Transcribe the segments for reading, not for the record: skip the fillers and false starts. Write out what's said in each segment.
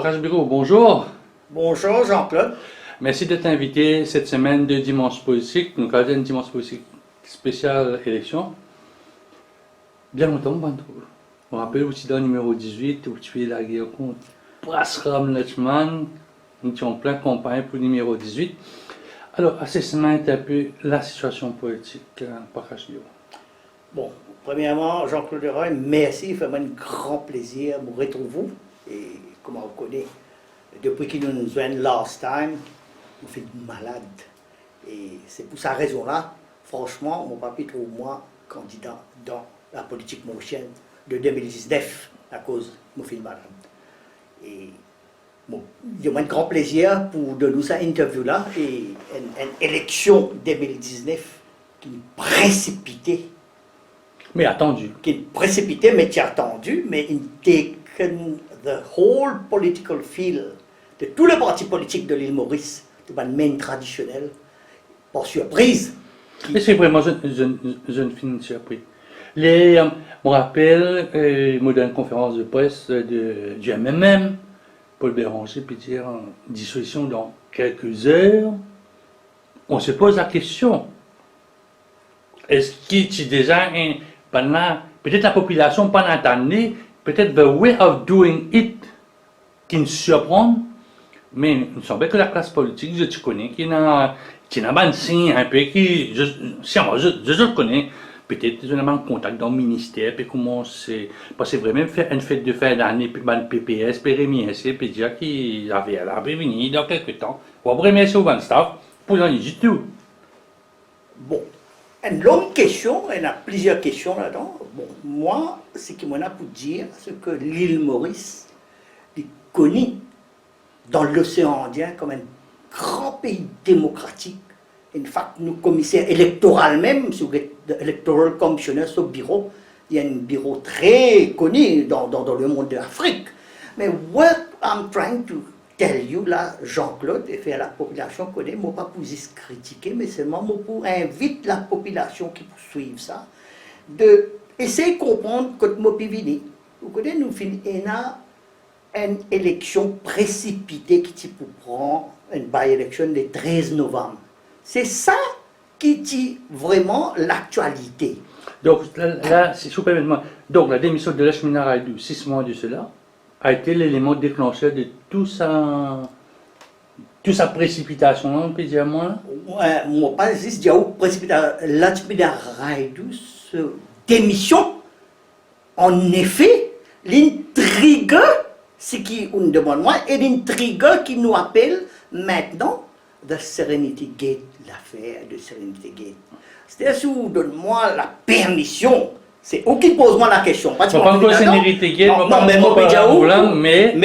Bocage Bureau, bonjour. Bonjour Jean-Claude. Merci d'être invité cette semaine de Dimanche Politique. Nous avons une Dimanche Politique spéciale élection. Bien longtemps, on je me rappelle aussi dans le numéro 18 où tu es la guerre contre Prasram Lechman. Nous étions en pleine campagne pour le numéro 18. Alors, à ces semaines, un peu la situation politique Bocage Bureau. Bon, premièrement, Jean-Claude Leroy, merci, ça fait un grand plaisir de vous retrouver. Et comme on connaît, depuis qu'il nous joignent last time, on fait malade. Et c'est pour cette raison-là, franchement, mon papi trouve moi candidat dans la politique mauricienne de 2019 à cause de mon fils malade. Et bon, il y a un grand plaisir pour de nous cette interview-là et une élection 2019 qui est précipitée. Mais attendu. Qui est précipitée, mais qui est attendu, mais il taken the whole political field de tous les partis politiques de l'île Maurice, de la main traditionnelle, par surprise. Mais c'est vraiment, je ne finis surpris. Je me rappelle, moi, dans une conférence de presse du MMM, Paul Béranger peut dire dissolution dans quelques heures. On se pose la question, est-ce qu'il y a déjà peut-être la population pendant cette année, peut-être the way of doing it qui nous surprend, mais il me semble que la classe politique, je connais, qui n'a pas un signe un peu qui, je connais, peut-être je n'ai pas un contact dans le ministère, puis comment c'est, parce que c'est vraiment une fête de fin d'année, puis le PPS, puis Rémi SC, puis dire qu'il avait à la venir dans quelques temps, ou après remercier au van staff, pour en dire tout. Bon, une longue question, il y a plusieurs questions là-dedans. Bon, moi, ce qui m'en a pour dire, c'est que l'île Maurice est connue dans l'océan Indien comme un grand pays démocratique. En fait, nous, commissaires électoraux même, si vous êtes electoral commissioner au bureau, il y a un bureau très connu dans le monde de l'Afrique. Mais what I'm trying to tell you là, Jean-Claude, et faire la population connaît, moi pas pour juste critiquer, mais seulement moi pour inviter la population qui poursuit ça, de essayer de comprendre que moi puis venir. Vous connaissez, nous finissons une élection précipitée qui pour prendre une by-election le 13 novembre. C'est ça qui dit vraiment l'actualité. Donc là, c'est super événement. Donc la démission de Lachmina Raidou, 6 mois de cela, a été l'élément déclencheur de toute sa précipitation, on peut dire moi. Moi, pas juste dire précipitation. Lachmina Raidou, démission, en effet, l'intrigue, ce qui nous demande moi, et l'intrigue qui nous appelle maintenant de Serenity Gate, l'affaire de Serenity Gate. C'est-à-dire, si vous donnez-moi la permission, c'est eux qui posent moi la question. Pas encore Serenity Gate, non, mais moi, mais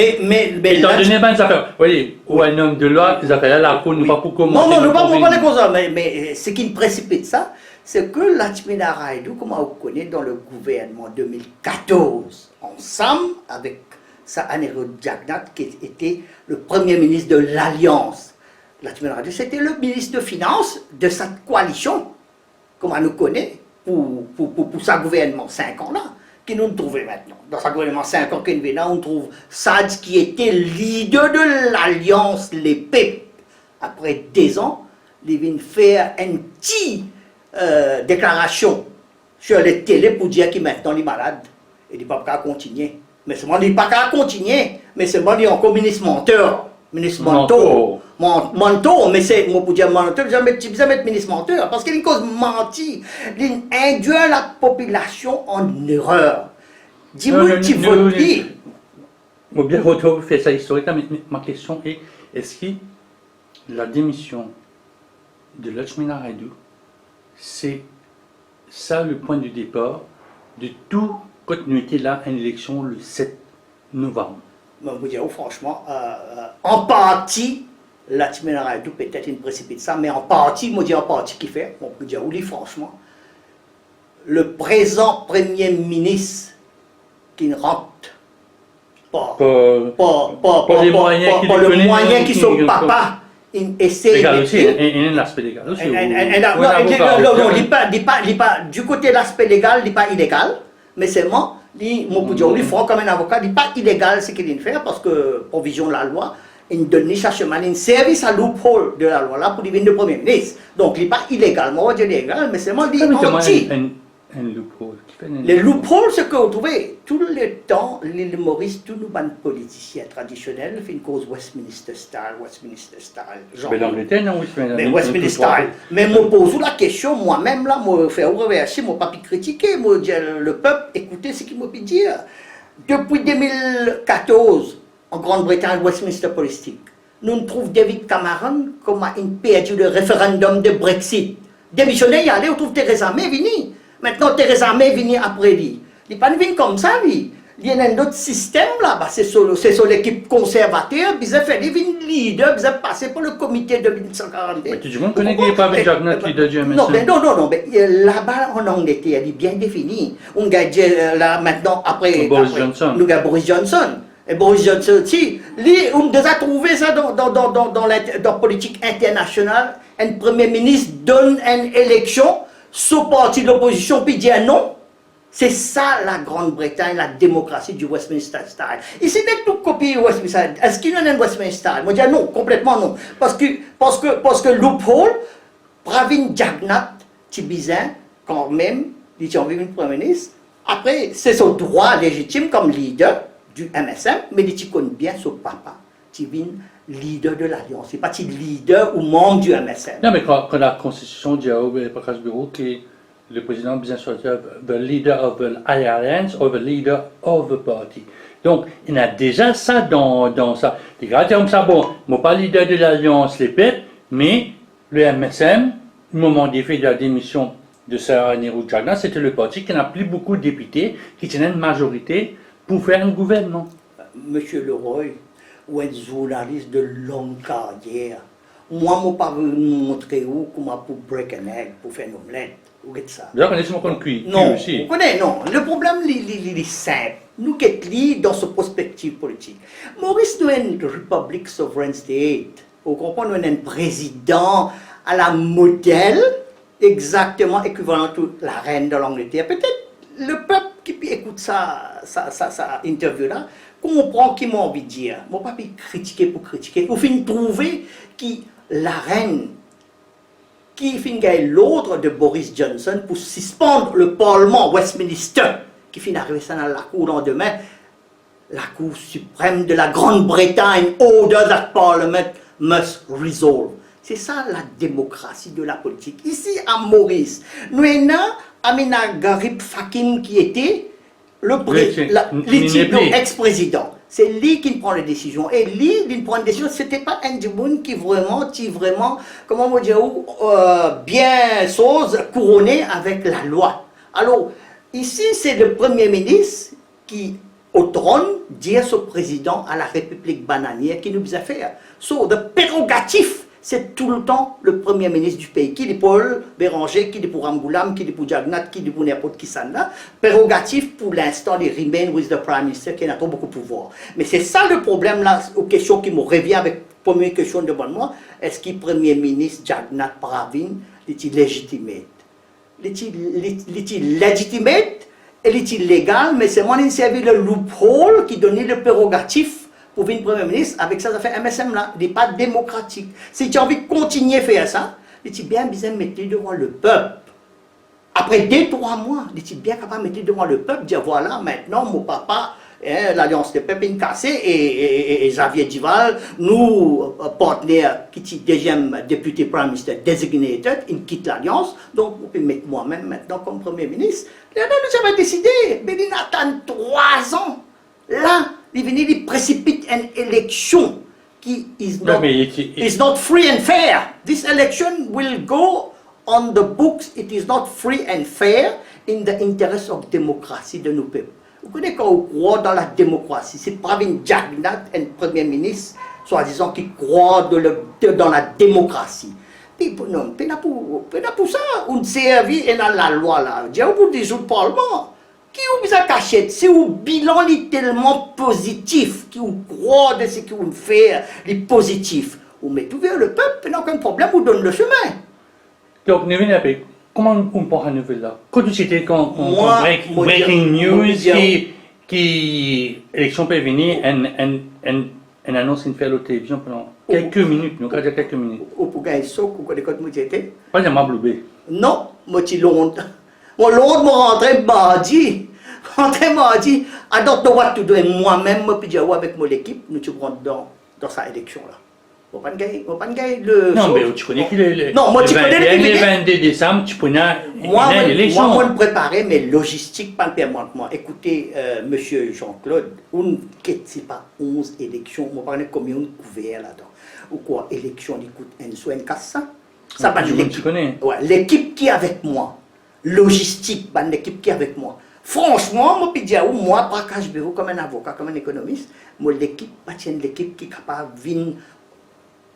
étant donné ben ça fait, voyez, ou un homme de loi, ils appellent la cour, nous pas pour commencer. Non, nous pas pour parler comme ça, mais ce qui me précipite ça, c'est que Lachmina Raidou, comme on connaît dans le gouvernement 2014, ensemble avec Sahanero Jagnat, qui était le premier ministre de l'Alliance. Lachmina Raidou, c'était le ministre de Finances de cette coalition, comme on nous connaît, pour sa gouvernement 5 ans là, qui nous trouvait maintenant. Dans sa gouvernement 5 ans qui nous là, on trouve Sad qui était leader de l'Alliance, les PEP. Après 2 ans, il vient faire une petite déclaration sur les télé pour dire qu'il maintenant est malade. Il dit pas qu'à continuer. Mais seulement il dit pas qu'à continuer, mais seulement il est encore ministre menteur. Ministre menteur, mais c'est, moi pour dire menteur, je vais mettre ministre menteur, parce qu'il cause menti, il induit la population en erreur. Dis-moi, tu votes qui? Moi bien retrouver faire ça historique, mais ma question est, est-ce que la démission de Lachmina Raidou, c'est ça le point de départ de toute continuité là, une élection le 7 novembre? Je vous dire franchement, en partie, Lachmina Raidou peut-être une précipite ça, mais en partie, je dis en partie qui fait, on peut dire oui franchement, le présent premier ministre qui ne rentre pas les moyens qui sont papa, il essaie légal aussi, il y a un aspect légal aussi. Non, du côté de l'aspect légal, il n'est pas illégal, mais seulement il faut comme un avocat, il n'est pas illégal ce qu'il vient de faire parce que, pour vision de la loi, il donne cherchement un service à loophole de la loi là pour devenir le premier ministre. Donc il n'est pas illégal, moi je dis illégal, mais c'est moi qui dis anti. Un loophole. Les loopholes, c'est que vous trouvez, tout le temps, les humoristes, tous nos bandes politiciens traditionnels, font une cause Westminster style. Mais l'Angleterre, non, oui, mais Westminster style. Mais je me pose la question, moi-même, là, je fais reverser, je ne pas critiquer, je dis le peuple, écoutez ce qu'il m'a pu dire. Depuis 2014, en Grande-Bretagne, Westminster politique, nous trouvons David Cameron comme une perdu le référendum de Brexit. Démissionnaire, il y allait, on trouve Theresa May venue. Maintenant, Theresa May vient après lui. Il n'est pas venu comme ça, lui. Il y a un autre système là-bas. C'est sur l'équipe conservateur. Ils ont fait des leaders, ils ont passé pour le comité de 1942. Mais tout le monde connaît qu'il n'y a pas avec Jacques Nat, leader du MSM. Non, mais là-bas en Angleterre, il est bien défini. On gagne là maintenant, après. Johnson. Nous avons Boris Johnson. Et Boris Johnson aussi, on a déjà trouvé ça dans la politique internationale. Un premier ministre donne une élection. Ce parti de l'opposition puis dire non, c'est ça la Grande-Bretagne, la démocratie du Westminster style. Ici, n'est tout copier Westminster. Est-ce qu'il y a un Westminster style? Moi, je dis non, complètement non. Parce que loophole, Pravin Jagnat, Tibizin, quand même, il dit envie de Premier ministre. Après, c'est son droit légitime comme leader du MSM, mais il connaît bien son papa, Tibin, leader de l'Alliance. C'est pas un leader ou membre du MSM. Non, mais quand la Constitution dit à Prakash Bureau que le président bien sûr the leader of the alliance or the leader of the party. Donc, il y a déjà ça dans ça. Les gars, comme ça, bon, moi pas leader de l'Alliance, les PEP, mais le MSM, au moment des faits de la démission de Sarah Nehru-Jagnat, c'était le parti qui n'a plus beaucoup de députés, qui tenait une majorité pour faire un gouvernement. Monsieur Leroy, ou un journaliste de longue carrière. Moi, je ne peux pas vous montrer où comment pour break an egg, pour faire une omelette. Vous voyez ça? Vous connaissez mon cuit non, aussi. Vous connaissez, non. Le problème, il est simple. Nous sommes dans ce perspective politique. Maurice, nous sommes une République sovereign state. Vous comprenez, nous sommes un président à la modèle, exactement équivalent à la reine de l'Angleterre. Peut-être le peuple qui écoute ça interview-là, comprend qui m'a envie de dire. Moi, pas critiquer pour critiquer. Au fin, trouver que la reine, qui fin l'ordre de Boris Johnson pour suspendre le Parlement Westminster, qui fin arriver ça dans la cour lendemain, la Cour suprême de la Grande-Bretagne, order that Parliament must resolve. C'est ça la démocratie de la politique. Ici à Maurice, nous avons Amina Garib Fakim qui était ex-président. C'est lui qui prend les décisions. Et lui, il prend les décisions. Ce n'était pas un Djiboun qui vraiment, comment on dit, bien chose, couronné avec la loi. Alors, ici, c'est le Premier ministre qui, au trône, dit à ce président, à la République bananière, qui nous a fait. So, le prérogatif, c'est tout le temps le Premier ministre du pays. Qui est pour Béranger, qui est pour Ramgoulam, qui est pour Jagnat, qui est pour n'importe qui ça là. Prérogatif, pour l'instant, il remain with the Prime Minister, qui n'a pas beaucoup de pouvoir. Mais c'est ça le problème là, aux questions qui me revient avec la première question devant moi. Est-ce que le Premier ministre Jagnat Pravin est-il légitimé? Est-il légitimé? Est-il légal? Mais c'est moi qui servi le loophole qui donnait le prérogatif pour venir Premier ministre, avec ça, ça fait MSM là, il n'est pas démocratique. Si tu as envie de continuer à faire ça, il est bien besoin de mettre devant le peuple. Après 2-3 mois, il est bien capable de mettre devant le peuple, dire voilà, maintenant mon papa, l'Alliance des peuples est cassée, et Xavier Duval, nous, partenaires, qui est deuxième député Prime Minister designated, il quitte l'Alliance, donc vous pouvez mettre moi-même maintenant comme Premier ministre. Là, nous avons décidé, mais il attend 3 ans. Là, il précipite une élection qui is not free and fair. This election will go on the books. It is not free and fair in the interest of democracy de nos peuples. Vous connaissez quand on croit dans la démocratie, c'est Pravin Jagnat, un premier ministre, soi-disant qui croit dans la démocratie. Puis non, pour ça, on servi dans la loi là. J'ai au bout des jours de parlement. Qui vous a caché, si le bilan est tellement positif, qui vous croit de ce que vous faites, est positif, vous mettez vers le peuple, il n'y a aucun problème, vous donne le chemin. Donc, nous venons avec comment on prend la nouvelle là? Quand tu citais quand on Moi, breaking news dire- qui élection peut venir, une annonce une fait à la télévision pendant quelques minutes, nous dire quelques minutes. Ou pour gagner ça, ou quoi de quoi j'étais? Pas de ma bloubé. Non, moi, je suis Londres. Moi, Londres, moi, rentré mardi. Rentré mardi. I don't know what to do. Et moi-même, moi, puis j'ai avec mon équipe, nous, tu rentres dans cette élection-là. On va pas gagner le. Non, mais tu connais qui Non, moi, tu connais le 22 décembre, tu connais l'élection. Moi, je préparais mes logistiques par le permanent. Écoutez, monsieur Jean-Claude, on ne quitte pas 11 élections. Moi, je combien on couvert là-dedans. Ou quoi, élection, écoute, un soin, une casse ça. Ça pas Tu l'équipe. connais. Ouais, l'équipe qui est avec moi, logistique, l'équipe qui est avec moi. Franchement, moi, puis dire, moi, pas quand je vais comme un avocat, comme un économiste, moi, l'équipe, pas l'équipe qui est capable de venir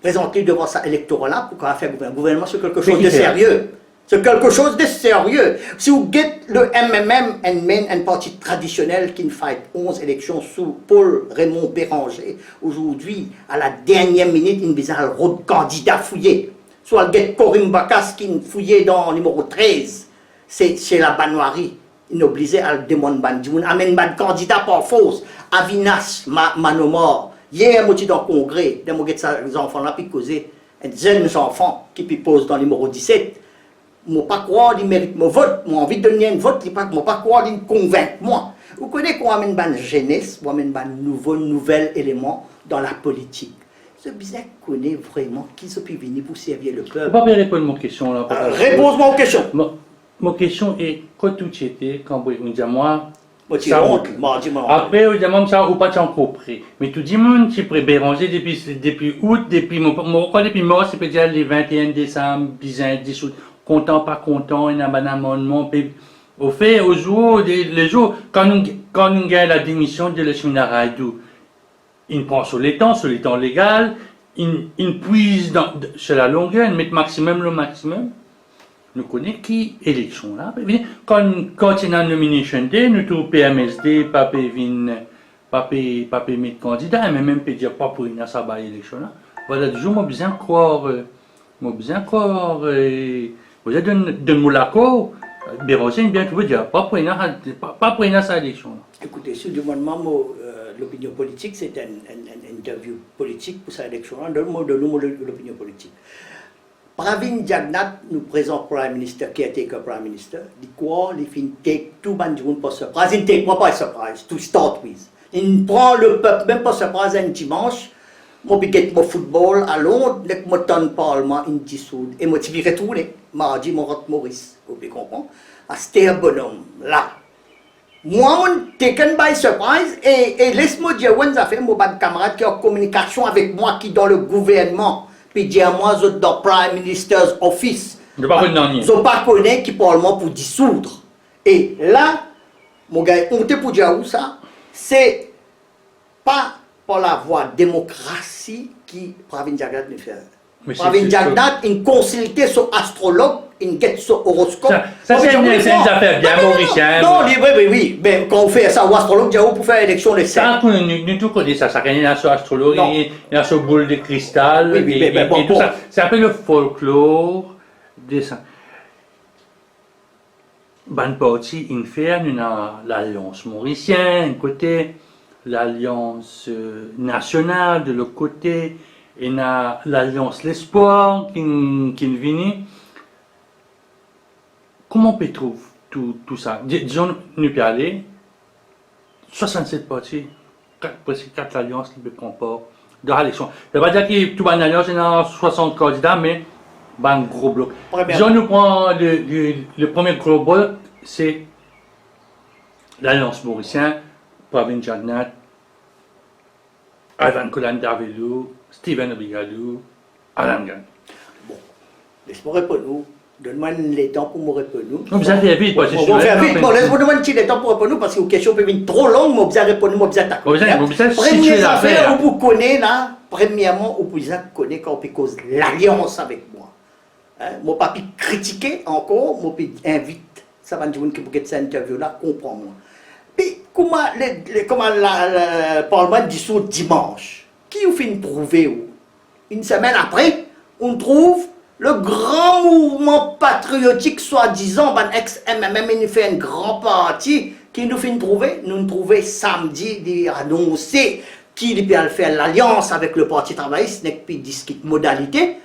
présenter devant ça électorat-là pour qu'on faire un gouvernement sur quelque chose de sérieux. C'est quelque chose de sérieux. Si vous guettez le MMM, un parti traditionnel qui fait 11 élections sous Paul Raymond Béranger, aujourd'hui, à la dernière minute, il y a un autre candidat fouillé. Soit le Corinne Bacas qui fouillé dans le numéro 13. C'est la bannoirie. Il obligé à le demander. Il amène un candidat par force. Avinas Manomor. Hier, je suis dans le congrès. Je suis ces enfants-là qui causaient. Un jeune enfant qui posent dans le numéro 17. Je ne pas croire qu'il mérite mon vote. J'ai envie de donner un vote. Je ne pas croire qu'il me convainc moi. Vous connaissez qu'on amène une jeunesse, on amène un nouvel élément dans la politique. C'est bizarre qu'on connaît vraiment qui se peut venir pour servir le Je ne peuple. peux pas répondre à mon question là. Réponse-moi aux questions. Ma question est, quand tu étais, quand on dit moi, Moi, tu honte, mardi, moi. après, on dit moi, ça, ou pas tu en compris. Mais tout le monde, tu peux Béranger depuis août, depuis mars, c'est peut-être les 21 décembre, 10 août, content, pas content, il y a un amendement. Au fait, au jour, les jours, quand on gagne la démission de l'échevin Raidou, il prend sur les temps légal, il puise sur la longueur, il met le maximum. Nous connaissons qui élection là. Quand il y a une nomination day, nous trouvons PMSD, pas mettre candidat, mais même pas dire pas pour une sabbat élection là. Voilà, du jour, moi, besoin croire, vous êtes de Moulaco, Béranger, bien que vous dire, pas pour une sa élection là. Écoutez, sur le moment, l'opinion politique, c'est une interview politique pour cette élection-là. Donne-moi l'opinion politique. Pravin Jagnat, nous présent Prime Minister, qui a été que Prime Minister, dit quoi, il fait take tout le monde pas surprise. Il take moi pas surprise, to start with. Il prend le peuple, même pas surprise, un dimanche. Moi, je vais mon football à Londres, je me donne parlement, une dissoute. Et moi, je vais retourner. Mardi, mon rote Maurice, vous comprenez? À ce bonhomme, là. Moi, je suis taken by surprise et laisse-moi dire, on a fait mon camarade qui est en communication avec moi, qui est dans le gouvernement. Puis dire moi, je suis dans Prime Minister's Office. Je ne pas connaître. Je ne pas connaître qui parlement pour dissoudre. Et là, mon gars, on te pour dire où ça, c'est pas par la voie démocratie qui Pravin Jagnat nous fait. Pravin Jagnat, il consultait son astrologue, il get son horoscope. Ça c'est une affaire bien mauricienne. Non, oui, mais quand on fait ça, l'astrologue, il pour faire l'élection de ça. Nous tout connaissons ça, il y a son astrologue, il y a son boule de cristal, et tout ça. C'est un peu le folklore de ça. Bonne partie inferne, il y a l'Alliance mauricienne, d'un côté, l'Alliance nationale de l'autre côté, il y a l'Alliance l'espoir qui vient. Comment on peut trouver tout ça? Disons, nous peut aller 67 partis, presque 4 alliances qui ne prennent pas de l'élection. Ça ne veut pas dire que tout une alliance, il y a 60 candidats, mais un gros bloc. Disons, nous prenons le premier gros bloc, c'est l'Alliance mauricienne, Pravin Jagnat, Ivan Colan Darvelou, Stephen Obigadou, Alan Gan. Bon, laisse-moi répondre. Donne-moi les temps pour me répondre. Vous avez vite, parce que je vais vite. Bon, laisse-moi demander les temps pour répondre parce que les questions peuvent être trop longues, mais vous avez répondu, vous avez attaqué. Première affaire, vous connaissez là, premièrement, vous connaissez quand on cause l'alliance avec moi. Moi, pas critiquer encore, moi, invite, ça va dire que vous cette interview-là, comprends-moi. Puis, comment le Parlement dissout dimanche? Qui vous fait prouver? Une semaine après, on trouve Le grand mouvement patriotique, soi-disant, ben ex-MMM, il fait un grand parti qui nous fait trouver. Nous trouver samedi, il a annoncé qu'il peut faire l'alliance avec le Parti travailliste, n'est plus discute modalité.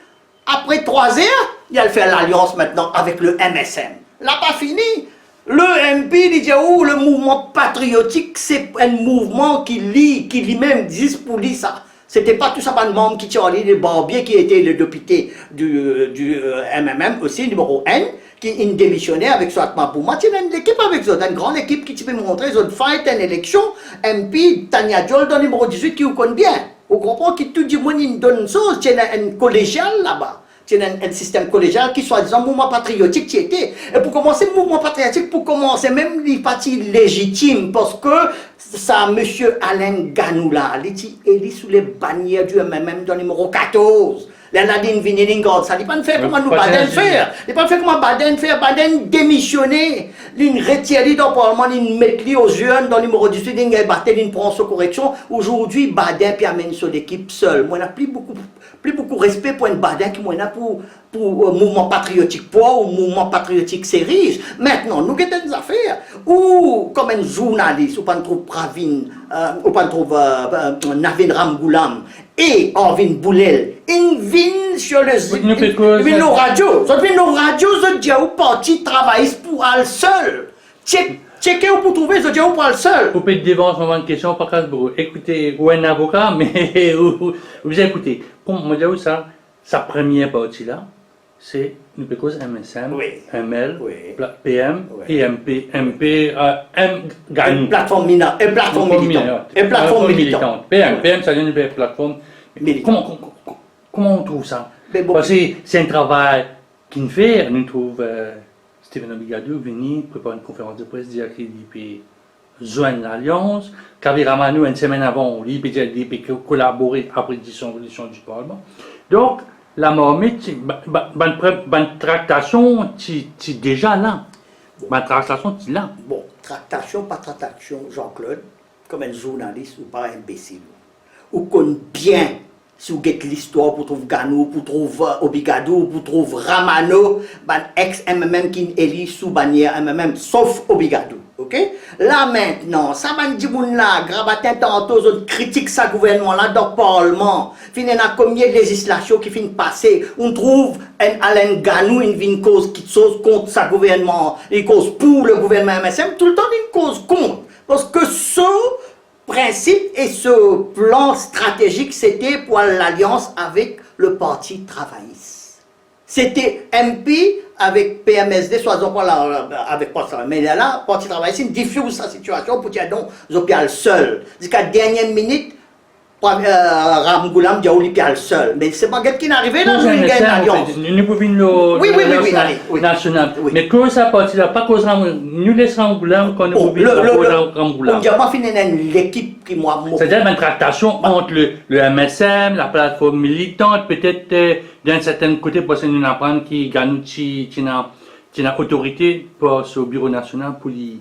Après 3 heures, il a fait l'alliance maintenant avec le MSM. Là, pas fini. Le MP, il dit, oh, le mouvement patriotique, c'est un mouvement qui lui-même dit pour lui ça. C'était pas tout ça, un membre qui tient les Barbier, qui était le député du MMM aussi, numéro N, qui est démissionné avec Swatma pour moi. C'est une équipe avec eux, une grande équipe qui peut montrer, ils ont fait une élection, MP, Tania Diol, dans le numéro 18, qui vous connaît bien. Vous comprenez que tout le monde donne une chose, c'est un collégial là-bas. C'est un système collégial qui soit disant mouvement patriotique qui était. Et pour commencer, le mouvement patriotique, pour commencer, même les partis légitimes, parce que ça, M. Alain Ganoula, il est sous les bannières du MMM dans le numéro 14. La Nadine Vininingard, ça, il pas fait comment nous Baden faire. Il pas fait comment Baden faire. Baden démissionner. Il retire dans le Parlement, il met aux jeunes dans le numéro 18, il prend sa correction. Aujourd'hui, Baden puis amène sur l'équipe seule. Moi, on n'a plus beaucoup de respect pour un Baden qui moi pour mouvement patriotique ou mouvement patriotique série. Maintenant, nous avons des affaires ou comme un journaliste, ou pas trouve Pravin, ou pas trouve Navin Ramgoulam et Orvin Boulel, ils viennent sur le ils viennent nos radios, ils viennent nos radios, ils disent au parti travailliste pour aller seul. Checkez où pour trouver, ils disent pour aller seul. Vous pouvez devant ce moment de question, pas qu'à écoutez, ou un avocat, mais vous écoutez. Pour moi, je ça, sa première partie là, c'est une cause MSM, oui. ML, oui. PM, oui. et MP, M, gagne. Une plateforme militante. Une plateforme militante. PM, ça vient d'une plateforme militante. Comment on trouve ça? Bon, parce que c'est un travail qu'il fait, nous trouve Stephen Obigadou venir préparer une conférence de presse, dire qu'il peut joindre l'Alliance. Kaviramanu, une semaine avant, il peut collaborer après l'édition du Parlement. Donc, la marmite, une tractation, c'est déjà là. Une tractation, c'est là. Bon, tractation, pas tractation, Jean-Claude, comme un journaliste ou pas imbécile. Ou connaît bien, si vous avez l'histoire pour trouver Ganou, pour trouver Obigadou, pour trouver Ramano, ex-MMM qui est élu sous bannière MMM, sauf Obigadou. Ok? Là maintenant, ça m'a dit là, Grabatin tantôt, on critique ça gouvernement là dans le Parlement. Il y a combien de législations qui finissent passer. On trouve un Alain Ganou, une cause qui chose contre sa gouvernement, une cause pour le gouvernement MSM, tout le temps une cause contre. Parce que ce principe et ce plan stratégique, c'était pour l'alliance avec le Parti travailliste. C'était MP avec PMSD, soit avec Parti travailliste. Mais là, Parti travailliste, il diffuse sa situation pour dire non, je suis seul. Jusqu'à la dernière minute, Ramgoulam dit qu'il est seul. Mais c'est pas qui est arrivé là, nous gagne l'alliance. Nous pouvons oui, national. Oui. Mais que ça partit là, pas cause nous laissons Ramgoulam quand nous pouvons Ramgoulam. On dit pas fini l'équipe qui moi. C'est-à-dire une tractation entre le MSM, la plateforme militante, peut-être d'un certain côté pour nous apprendre qui gagne qui a autorité pour ce bureau national pour les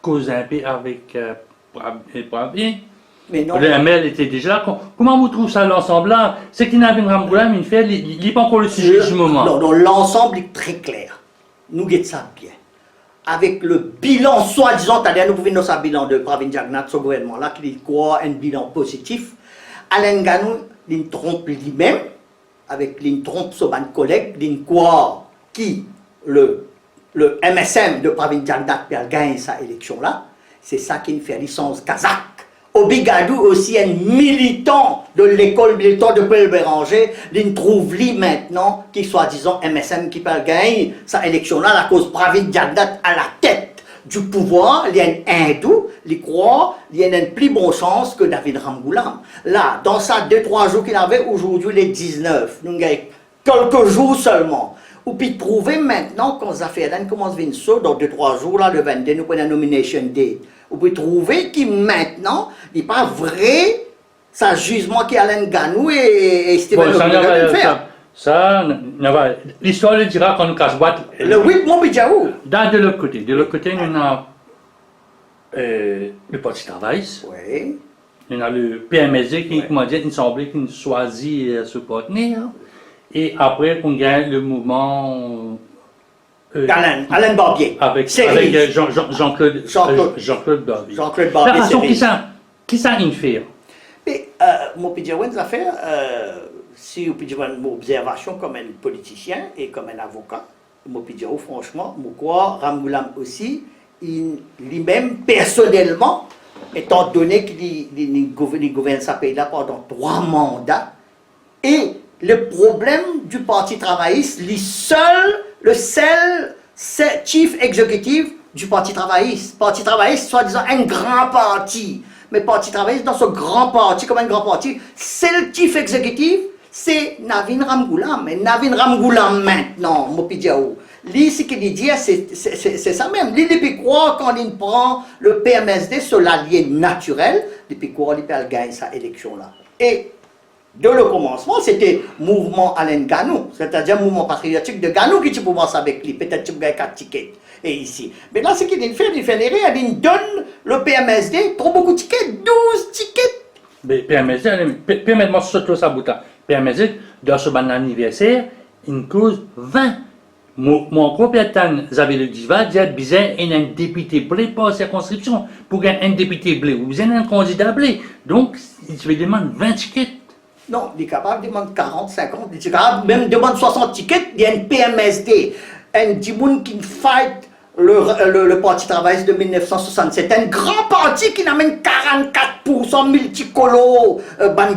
causer un peu avec pour bien. Mais non. Le ML était déjà là. Comment vous trouvez ça l'ensemble là? C'est qu'il n'a pas Ramgoulam, il fait, il n'est pas encore le sujet du moment. Non, l'ensemble est très clair. Nous guettons ça bien. Avec le bilan soi-disant, nous pouvons nous faire bilan de Pravin Jagnat, ce gouvernement-là, qui dit quoi, un bilan positif. Alain Ganou, il trompe lui-même, avec il trompe son collègue, il quoi, qui, le MSM de Pravin Jagnat, a gagné sa élection-là. C'est ça qui fait licence kazakh. Obigadou aussi un militant de l'école militante de Paul Béranger, il trouve lui maintenant qui soi-disant MSM qui peut gagner sa élection-là, la cause Pravin Jagnat à la tête du pouvoir, il y a un hindou, il croit, il y a une plus bonne chance que David Ramgoulam. Là, dans ça 2-3 jours qu'il avait, aujourd'hui les 19, nous avons quelques jours seulement. Ou puis trouver maintenant, quand ça fait commence à venir ça, dans 2-3 jours, là, le 22, nous prenons la nomination day. Vous pouvez trouver qui maintenant n'est pas vrai, sa jugement qui est Alain Ganou et Stephen Obigadou faire. Ça, l'histoire le dira quand nous casse-boîte. Le 8 mois, Bidjaou. De l'autre côté, nous avons le Parti travailliste. Oui. Nous avons le PMSD qui, comment dire, il semblait qu'il choisit ce partenaire. Et après, on gagne le mouvement Alain Barbier. avec Série. Jean-Claude Jean-Claude Barbier. Jean-Claude La Barbier, façon série. qui ça fait. Mais, mon petit affaire, si vous pouvez dire une observation comme un politicien et comme un avocat, mon petit franchement, moi crois, Ramgoulam aussi, lui-même, personnellement, étant donné qu'il gouverne sa pays-là pendant 3 mandats, et le problème du Parti travailliste, le seul chief exécutif du Parti travailliste. Parti travailliste, soi-disant un grand parti. Mais Parti travailliste, dans ce grand parti, comme un grand parti, c'est le chief exécutif, c'est Navin Ramgoulam. Et Navin Ramgoulam maintenant, Mopidiaou. Lui, ce qu'il dit, c'est ça même. Lui, depuis quoi, quand il prend le PMSD sur l'allié naturel, depuis quoi, il peut gagner sa élection-là. Et de le commencement, c'était mouvement Alain Ganou, c'est-à-dire mouvement patriotique de Ganou qui tu peux voir ça avec lui, peut-être tu peux gagner 4 tickets. Et ici. Mais là, ce qu'il fait l'erreur, il donne le PMSD trop beaucoup de tickets, 12 tickets. Mais permettez-moi surtout ça, Bouta. Permettez, dans ce bon anniversaire, une cause 20. Mon compétent, Xavier Le Diva, dit besoin d'un député blé par circonscription. Pour gagner un député blé, vous besoin d'un candidat blé. Donc, il se demande 20 tickets. Non, il est capable de demander 40, 50, il est capable même de demander 60 tickets, il y a une PMSD. Un dimoun qui fight le Parti travailliste de 1967. Un grand parti qui n'amène 44% multicolores.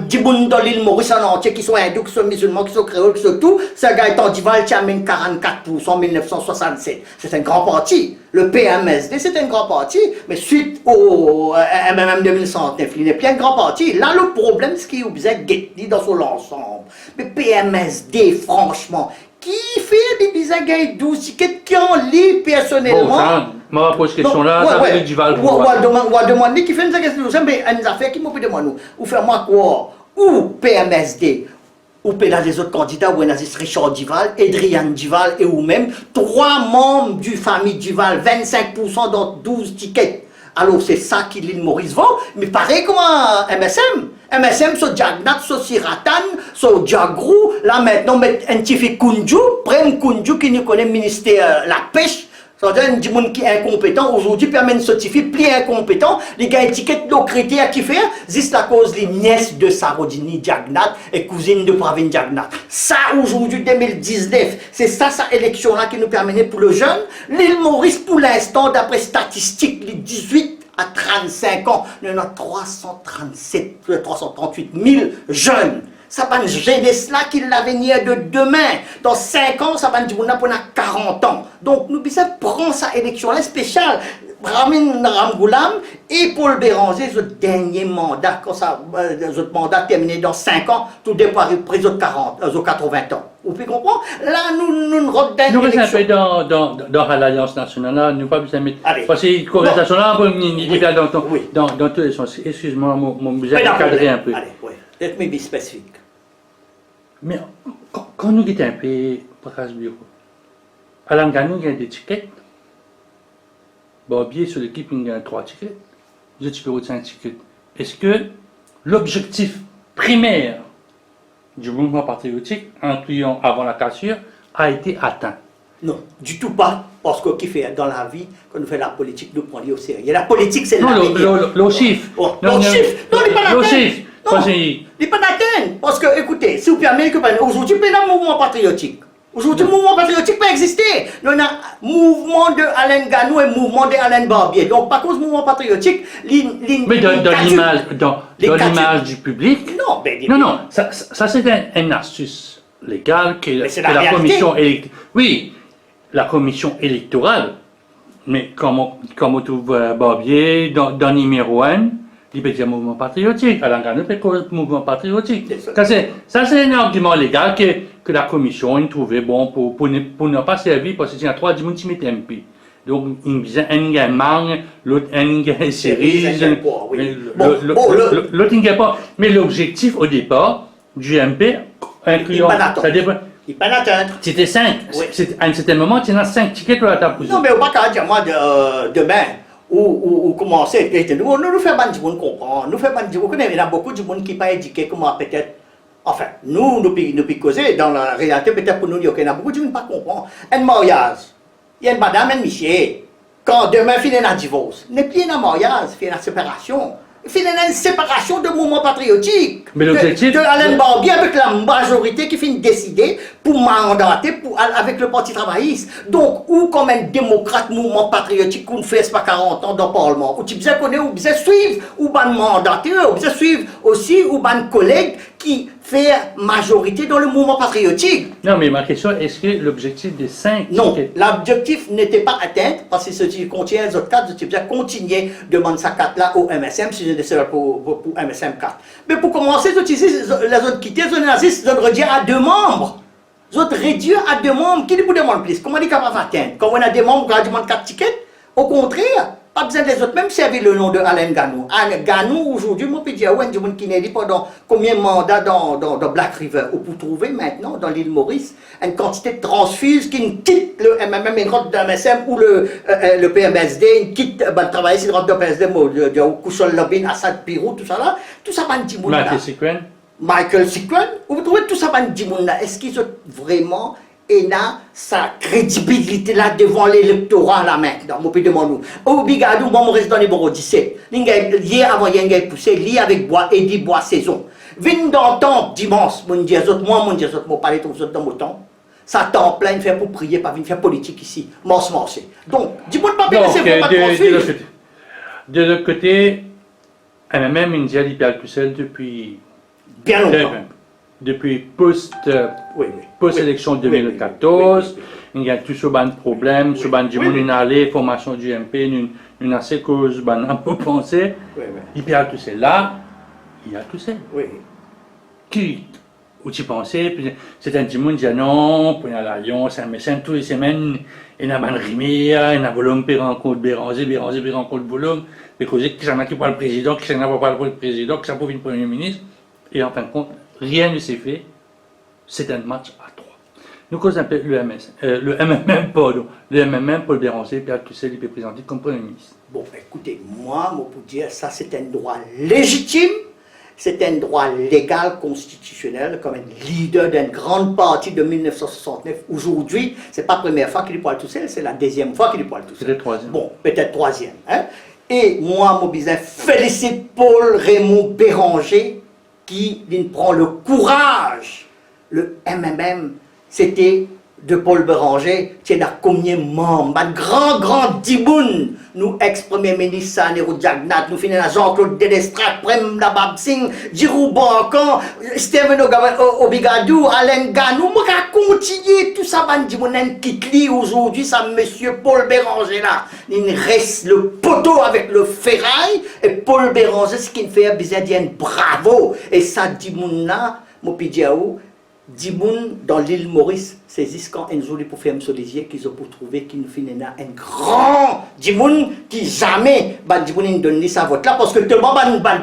Dimoun dans l'île Maurice en entier, qui sont hindous, qui sont musulmans, qui sont créoles, qui sont tout. Ce gars est en Dival qui amène 44% en 1967. C'est un grand parti. Le PMSD, c'est un grand parti. Mais suite au MMM 2109, il n'est plus un grand parti. Là, le problème, c'est qu'il y a besoin de dans son ensemble. Mais PMSD, franchement, qui fait des bizarres 12 tickets qui en lit personnellement. Bon, ça, ma pose question là, ça fait du Val. On va demander qui fait une question, mais une affaire qui m'a fait demander, ou faire moi quoi, ou PMSD, ou pénal des autres candidats, ou Richard Duval, Adrian Duval et ou même 3 membres du famille Duval, 25% dans 12 tickets. Alors c'est ça qui l'île Maurice vend, mais pareil comme MSM. MSM, sur Jagnat, sur Siratan, sur Diagrou, là maintenant, met un petit fait Kunju, prenne Kunju qui nous connaît le ministère la pêche, c'est-à-dire un monde qui est incompétent, aujourd'hui, permet de certifier, plus incompétent, les gars étiquettent nos critères qui fait, juste à cause des nièces de Sarodini Jagnat et cousine de Pravin Jagnat. Ça, aujourd'hui, 2019, c'est ça, élection-là qui nous permet pour le jeune. L'île Maurice, pour l'instant, d'après statistiques, les 18 à 35 ans, il y en a 338 000 jeunes. Ça va une jeunesse là qui l'avenir de demain. Dans 5 ans, ça va dire qu'on a 40 ans. Donc nous devons prendre cette élection-là spéciale. Ramin Ramgoulam et Paul Béranger, le dernier mandat, quand ça, le mandat terminé dans 5 ans, tout départ pris aux 80 ans. Vous pouvez comprendre? Là, nous rodons nous restons un peu dans l'Alliance nationale, là, nous pas besoin de mettre. Parce que la conversation là, dans tous les sens. Excuse-moi, mon besoin de cadrer un peu. Allez, oui. Let-moi spécifique. Mais quand nous quittons un peu pour ce bureau, Alain Ganou, il y a des tickets. Barbier sur l'équipe, il y a 3 tickets. Je peux 5 tickets. Est-ce que l'objectif primaire du mouvement patriotique, incluant avant la cassure, a été atteint? Non, du tout pas. Parce que qui fait dans la vie, quand on fait la politique, nous prenons au sérieux. La politique, c'est la vie. Le chiffre. Non, le chiffre. Non, il n'est pas le chiffre. Non, il n'est pas d'atteindre. Parce que, écoutez, si vous permettez que aujourd'hui, il y a un mouvement patriotique. Aujourd'hui, le mouvement patriotique peut exister. On a mouvement de Alain Ganou et mouvement de Alain Barbier. Donc, par cause du mouvement patriotique, mais dans l'image du public. Non, ça c'est une astuce légale que la commission électorale. Oui, la commission électorale. Mais comme on trouve Barbier dans numéro 1, il peut dire mouvement patriotique. Alain Ganou peut dire mouvement patriotique. Ça c'est un argument légal que la commission a trouvé bon pour ne pas servir parce qu'il y a 3 personnes qui mettent un peu. Donc, il y a un gain mangue, l'autre un gain série, l'autre un gain pas. Mais l'objectif au départ du MP, incluant. Ça dépend. Il pas d'atteindre. C'était 5. À un certain moment, tu as 5 tickets pour la table. Non, mais on va pas dire moi demain. Ou commencer, nous faisons pas de monde comprendre, nous faisons pas de monde, il y a beaucoup de monde qui pas éduqué, comment peut-être Enfin, nous causer dans la réalité, peut-être pour nous, il y a beaucoup de gens qui ne comprennent pas. Un mariage, il y a une madame, un monsieur, quand demain, il y a un divorce, n'est plus un mariage, il y a une séparation. Il y a une séparation de mouvement patriotique. Mais l'objectif. De Alain Barbier avec la majorité qui finit décider pour mandater avec le Parti travailliste. Donc, ou comme un démocrate mouvement patriotique qu'on fait pas 40 ans dans le Parlement, ou tu besoin connaître, ou besoin suivre, ou ban mandateur, ou besoin suivre aussi, ou ban collègue qui fait majorité dans le mouvement patriotique. Non, mais ma question, est-ce que l'objectif des 5... Non, l'objectif n'était pas atteint parce que ceci contient les autres 4, je vais continuer de demander ça 4 là au MSM si je décide pour MSM 4. Mais pour commencer, les autres quitter, les autres nazistes, les autres réduire à 2 membres. Les autres réduire à 2 membres. Qui vous demande plus? Comment on est capable d'atteindre? Quand on a des membres, on demande 4 tickets? Au contraire, pas besoin des autres, même servir le nom de Alain Ganou. Alain Ganou, aujourd'hui, moi, je peux dire, ouais, qui n'est pas pendant combien de mandats dans Black River. Ou pour trouver maintenant, dans l'île Maurice, une quantité de transfuges qui quittent le MMM, une route de MSM ou le PMSD, une quitte, travailler sur une route de PMSD, de Kouchol Lobin, Assad Pirou, tout ça là. Tout ça, ban Dimoun là. Michael Sikwen. Vous trouvez tout ça, ban Dimoun là. Est-ce qu'ils ont vraiment sa crédibilité là devant l'électorat là maintenant, mon pays de mon au Bigadou, moi mon résident est bon 17. Hier avant il y a poussé, lié avec bois et dit bois saison. Vin d'entendre dimanche, mon Dieu, mon Dieu, mon parler tous dans mon temps. Ça temps plein de faire pour prier, pas venir faire politique ici, morse. Donc, dis-moi pas bien, c'est pas de l'autre côté, MMM India libéral Pucelle depuis bien longtemps. Depuis post-élection 2014, il y a tout ce ban de problèmes, ce ban de allée, formation du MP, une assez cause, ban un peu pensé. Il y a tout ça là, il y a tout ça. Qui, où tu pensais, c'est un petit monde qui dit non, pour l'Alliance, un médecin, tous les semaines, il y a un rivière, il y a un volume, puis rencontre Béranger, rencontre volume, puis qui s'en a qui parle le président, qui s'en a pas le président, qui s'en a le premier ministre, et en fin de compte, rien ne s'est fait, c'est un match à 3. Nous causons le MMM, pardon. Le MMM, Paul Béranger, Pierre Tussel, il peut présenter comme Premier ministre. Bon, écoutez, moi, pour dire ça, c'est un droit légitime, c'est un droit légal, constitutionnel, comme un leader d'une grande partie de 1969. Aujourd'hui, c'est pas la première fois qu'il parle tout seul, c'est la deuxième fois qu'il parle tout seul. Peut-être troisième. Bon, peut-être troisième. Hein? Et moi, mon besoin, félicite Paul Raymond Béranger, qui prend le courage. Le MMM, c'était de Paul Béranger, qui est combien de membres, un grand Diboun, nous ex-premier ministre Anirudh Jagnat, nous finissons Jean-Claude Dédestrat, Prem Nabab Singh, Jirou Bankan, Steven Obigadou, Alain Ganou, moi qui continuer tout ça, ban Dibounen qui lit aujourd'hui, ça monsieur Paul Béranger là, il reste le poteau avec le ferraille, et Paul Béranger, ce qu'il fait, besoin dire bravo, et ça Diboun là, mon pidiaou, Dimoun dans l'île Maurice, c'est quand un jour pour faire un solisier qu'ils ont pour trouver qu'il nous finit un grand Dimoun qui jamais Dimoun donne sa vote là parce que tout le monde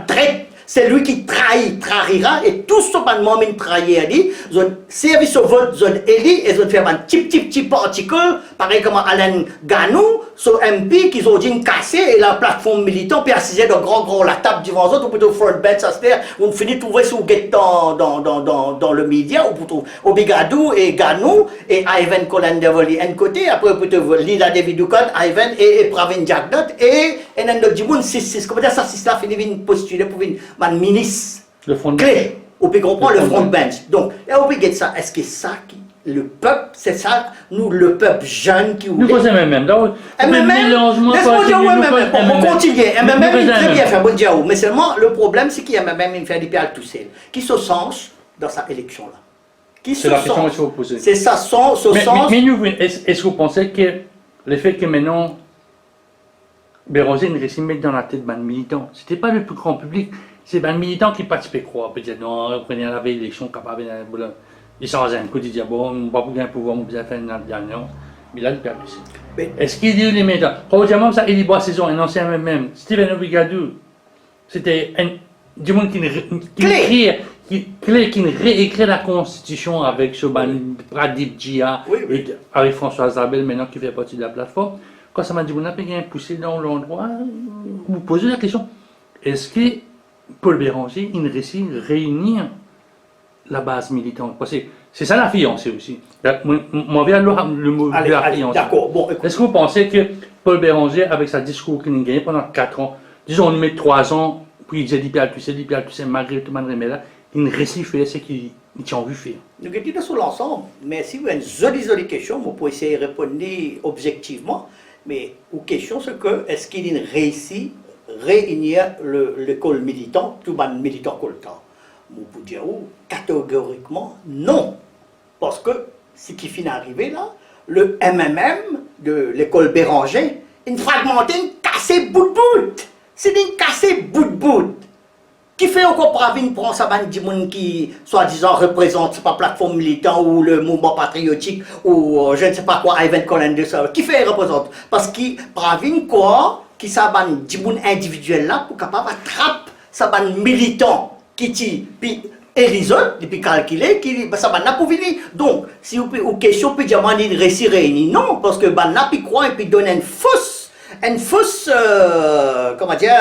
traite, c'est lui qui trahira et tout ce monde qui trahit à dit, ils ont servi ce vote, ils ont élu et ils ont fait un petit article, pareil comme Alain Ganou, sur MP qu'ils ont dit casser et la plateforme militante puis assiser de grand la table devant eux ou plutôt front bench ça c'est on finit trouver sous dans le média ou plutôt Obigadou et Ganou et Ivan Colandevoli un côté après plutôt Lila David Dukan Ivan et Pravin Jagnat et un autre Dimoun 6 comment dire ça 6 là finit une postuler pour une ministre le front clé on peut comprendre le front bench donc et on peut dire ça est-ce que ça qui le peuple, c'est ça, nous, le peuple jeune qui... Nous faisons MMM. Laisse-moi dire MMM, on continue. MMM, il très bien fait, bon Dieu, mais seulement, le problème, c'est qu'il y a MMM, il fait des pieds tout seul, qui se sens dans sa élection-là. C'est la question qu'il faut poser. C'est ça, sens... Mais nous, est-ce que vous pensez que le fait que maintenant, Béranger ne réussit mettre dans la tête d'un militant, c'était pas le plus grand public, c'est un militant qui participait, croire, peut-être, non, prenez la veille élection, capable de... Il change un coup, il dit bon, on ne va pas bien pouvoir, on va faire une alliance. Mais là, il perd aussi. Est-ce qu'il dit les médias? Probablement, ça, il boit saison, un ancien même. Steven Obigadou, c'était du monde qui réécrit la Constitution avec ce Pradip Jia et avec François Zabel, maintenant qui fait partie de la plateforme. Quand ça m'a dit, on a bien poussé dans l'endroit, vous posez la question est-ce que Paul Béranger, il réussit à réunir la base militante. Parce que c'est ça la fiancée aussi. Moi, vient le mot de Allez, la allez, fiancée. d'accord. Bon, écoute. Est-ce que vous pensez que Paul Béranger, avec sa discours qu'il a gagné pendant 4 ans, disons, on lui met 3 ans, puis il dit tu sais, malgré tout, malgré là, il réussit à faire ce qu'il a envie de faire. Nous avons sur l'ensemble, mais si vous avez une jolie question, vous pouvez essayer de répondre objectivement, mais la question c'est que, est-ce qu'il a réussi à réunir l'école militante, tout le monde militant comme le temps? Vous pouvez dire, catégoriquement, non. Parce que, ce qui finit d'arriver là, le MMM de l'école Béranger, une fragmenté, une cassé bout de bout. C'est une cassé bout de bout. Qui fait encore Pravin prend sa bande de monde qui, soi-disant, représente pas plateforme militant ou le mouvement patriotique ou je ne sais pas quoi, Ivan Collins de ça. Qui fait représente? Parce que Pravin quoi, qui sa bande de monde individuel là, pour capable attraper sa bande militant qui tue, puis et les autres, depuis calculé, qui ça bande là pour venir. Donc, si vous pouvez, question, peut dire, il réussit réunir. Non, parce que bande là, puis croit et puis donne une fausse, comment dire,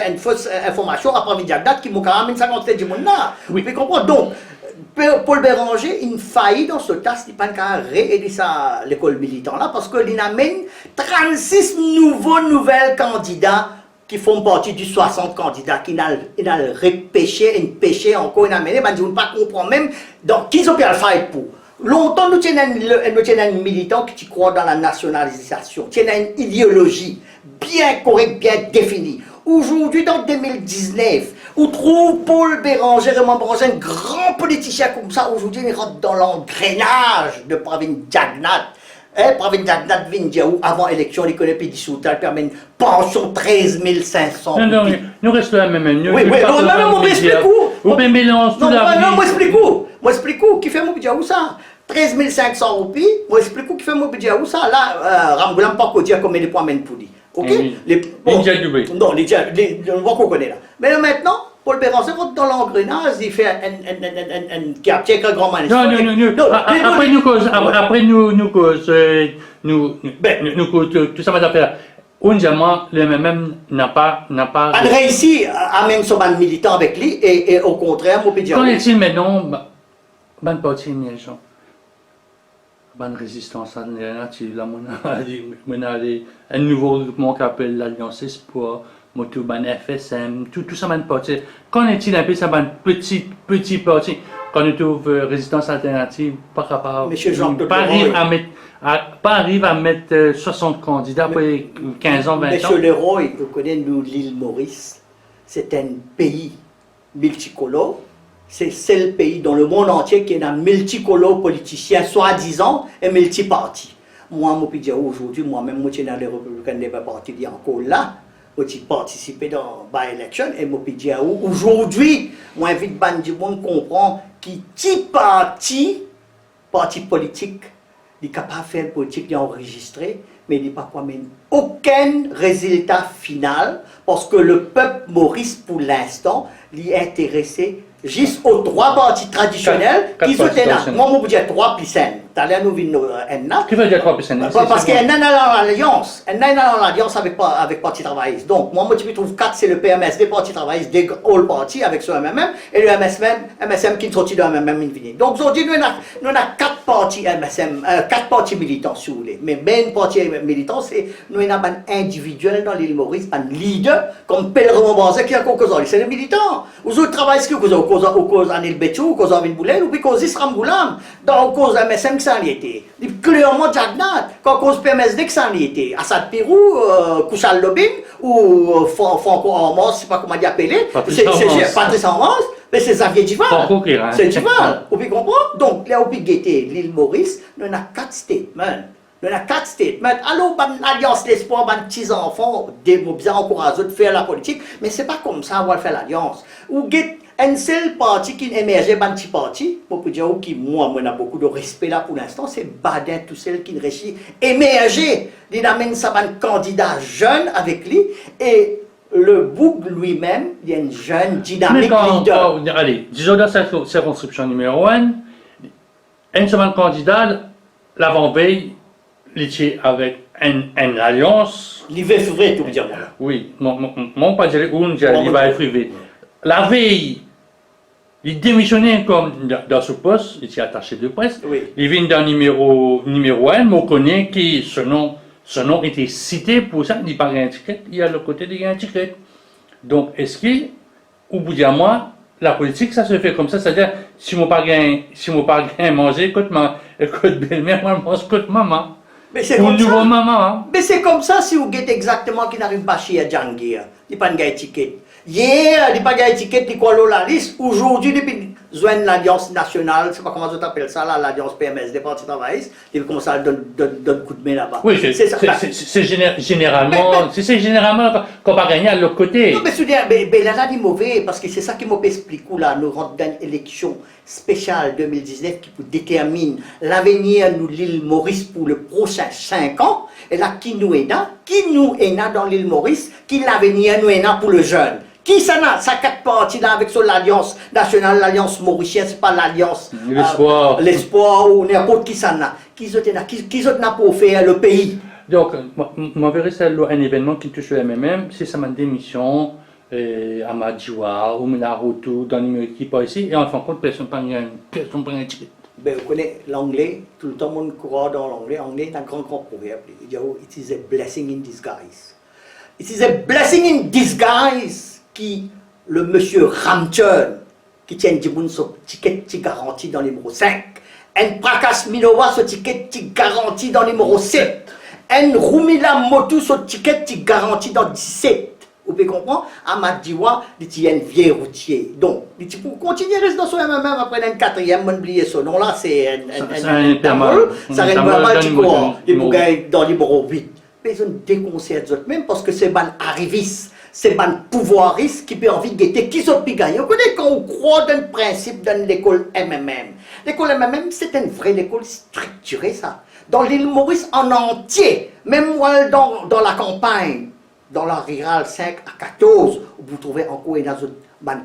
une fausse information après Vidiagdat qui m'a quand même 57 du monde là. Oui. Vous comprenez? Donc, Paul Béranger, il faillit dans ce tas, il n'a pas réélu l'école militante là, parce qu'il amène 36 nouvelles candidats qui font partie du 60 candidats, qui n'a repêché, encore, il a amené, on ne pas comprendre même, donc, qui ont pu le faire pour. Longtemps, nous tenons un militant qui croit dans la nationalisation, qui a une idéologie bien correcte, bien définie. Aujourd'hui, dans 2019, on trouve Paul Béranger, un grand politicien comme ça, aujourd'hui, il rentre dans l'engrenage de Pravin Jagnat. Pravin Jagnat vient dire, avant l'élection, il connaît Pédi Soutal, il permet une pension 13 500. Non, nous restons là même. Oui, non, on m'explique où. Vous mélanger tout la vie. Non, moi explique où, qui fait mon budget où ça? 13 500 roupies, moi explique où qui fait mon budget où ça? Là, Ramgoulam pas qu'au dire combien de points mène pour lui. Ok? Non, on va qu'on connaît là. Mais là, maintenant, Paul Béranger rentre dans l'engrenage, il fait un capture un grand manège. Non. Après, nous cause, tout ça va faire. Honnêtement, le MMM n'a pas. On réussit à amener son ban militant avec lui, et au contraire, mon pédiatre. Qu'en est-il maintenant? Ban parti, les gens. Ban résistance alternative, là, on a un nouveau groupement qui s'appelle l'Alliance Espoir. Moto ban FSM, tout ça ban parti. Qu'en est-il un peu ça ban petit parti? Quand on trouve résistance alternative, pas capable. Monsieur Jean-Claude pas arrive à mettre 60 candidats après 15 ans, 20 ans. Monsieur Leroy, vous connaissez nous l'île Maurice, c'est un pays multicolore. C'est le pays dans le monde entier qui est un multicolore politicien, soi-disant, et multiparti. Moi, je peux dire aujourd'hui, moi-même, je suis dans les Républicains de parti qui encore là. J'ai participé dans by-election et je peux dire aujourd'hui, moi, invite Bandi Monde comprend qui parti politique, il est capable de faire une politique, il est enregistré, mais il n'est pas quand même aucun résultat final parce que le peuple maurice, pour l'instant, il est intéressé juste aux 3 partis traditionnels qui sont là. Moi, je peux dire 3 plus 1. T'as nous venu un. Qui veut dire 3 plus 1? Parce qu'il y a un dans l'alliance. Un dans l'alliance avec Parti travailliste. Donc, moi, je trouve 4, c'est le PMSD, Parti travailliste, des all partis avec ce MMM, et le MSM qui est sorti de MMM. Donc, aujourd'hui, nous avons 4 partis MSM, 4 partis militants, si vous voulez. Mais même parti militant, nous avons un individuel dans l'île Maurice, un leader, comme Pellerin Banzé qui a encore c'est le militant. Vous autres travaillez ce que vous avez au cause Anil Betchou, au cause Avin Boulel, ou puis cause Isram Goulam, dans cause MSM qui s'en y était. Clairement, Jagnat, quand cause PMSD qui s'en y était. Assad Pirou, Kouchal Lobin, ou Franco Amos, je ne sais pas comment il appelé. C'est Patrice Amos, mais c'est Xavier Duval. C'est Duval. Vous pouvez comprendre? Donc, là, vous pouvez guetter l'île Maurice, nous avons 4 statements. Nous avons 4 statements. Alors, l'Alliance d'Espoir, les petits enfants, bien encouragés de faire la politique, mais ce n'est pas comme ça qu'on va faire l'Alliance. Ou un seul parti qui émergeait, un petit parti, pour dire que moi, on a beaucoup de respect là pour l'instant, c'est Badin, tout seul qui réussit à émerger. Il amène ça un candidat jeune avec lui, et le Boug lui-même, il y a une jeune dynamique leader. Allez, disons dans cette circonscription numéro 1, un seul candidat, l'avant-veille, il avec une alliance. L'hiver février, tout dire. Oui, mon pas dire où il va être privé. La veille, Il démissionnait comme dans ce poste, il était attaché de presse. Oui. Il vient dans numéro 1, on connaît qui son nom était cité pour ça, il n'y a pas un ticket, il y a le côté de un ticket. Donc, est-ce qu'au bout d'un mois, la politique, ça se fait comme ça, c'est-à-dire, si mon pas gain manger, écoute belle-mère, moi, je mange, écoute maman. Mais c'est Pour comme nouveau ça. maman, hein. Mais c'est comme ça si vous guettez exactement qui n'arrive pas chez Djangir. Il n'y a pas de ticket. Hier, il n'y a pas de ticket, il y a la liste. Aujourd'hui, depuis joindre l'Alliance nationale, je ne sais pas comment tu appelles ça, l'Alliance PMS, des partis travaillistes, il commence à donner coup de main là-bas. Oui, ça. c'est généralement, c'est généralement qu'on va gagner à l'autre côté. Non, mais là, c'est mauvais, parce que c'est ça qui m'explique, là, nous rentrons dans une élection spéciale 2019 qui détermine l'avenir de l'île Maurice pour le prochain 5 ans. Et là, qui nous est là dans l'île Maurice, qui l'avenir nous est là pour le jeune. Qui ça n'a, ça quatre parties là avec l'Alliance nationale, l'Alliance mauricienne, c'est pas l'Alliance. L'espoir ou n'importe qui ça n'a. Qui n'a pour faire le pays. Donc, moi, verrai ça un événement qui touche le MMM, c'est ça ma démission à Madjiwa, ou Minarotu, dans l'équipe ici, et en fin de compte, personne ne prend un ticket. Ben, vous connaissez l'anglais, tout le temps, mon courant dans l'anglais. L'anglais est un grand proverbe. Il dit, it is a blessing in disguise. It is a blessing in disguise qui, le monsieur Ramchun, qui tient ce ticket qui garantit dans le numéro 5. En Prakas Minowa, ce ticket qui garantit dans le numéro 7. En Rumila Motu, ce ticket qui garantit dans 17. Vous pouvez comprendre? Amadiwa, il y a un vieux routier. Donc, pour continuer à rester dans son MMM après un quatrième, on oublie ce nom-là, c'est un tamol. Ça reste pas du courant. Il faut gagner dans le numéro 8. Mais ils ont déconcerté même parce que c'est un arriviste. C'est un pouvoiriste qui peut envie de guetter qui sont gagner. Vous connaissez quand on croit dans le principe dans l'école MMM. L'école MMM, c'est une vraie école structurée, ça. Dans l'île Maurice en entier, même moi dans la campagne, dans la rurale 5 à 14, vous trouvez encore une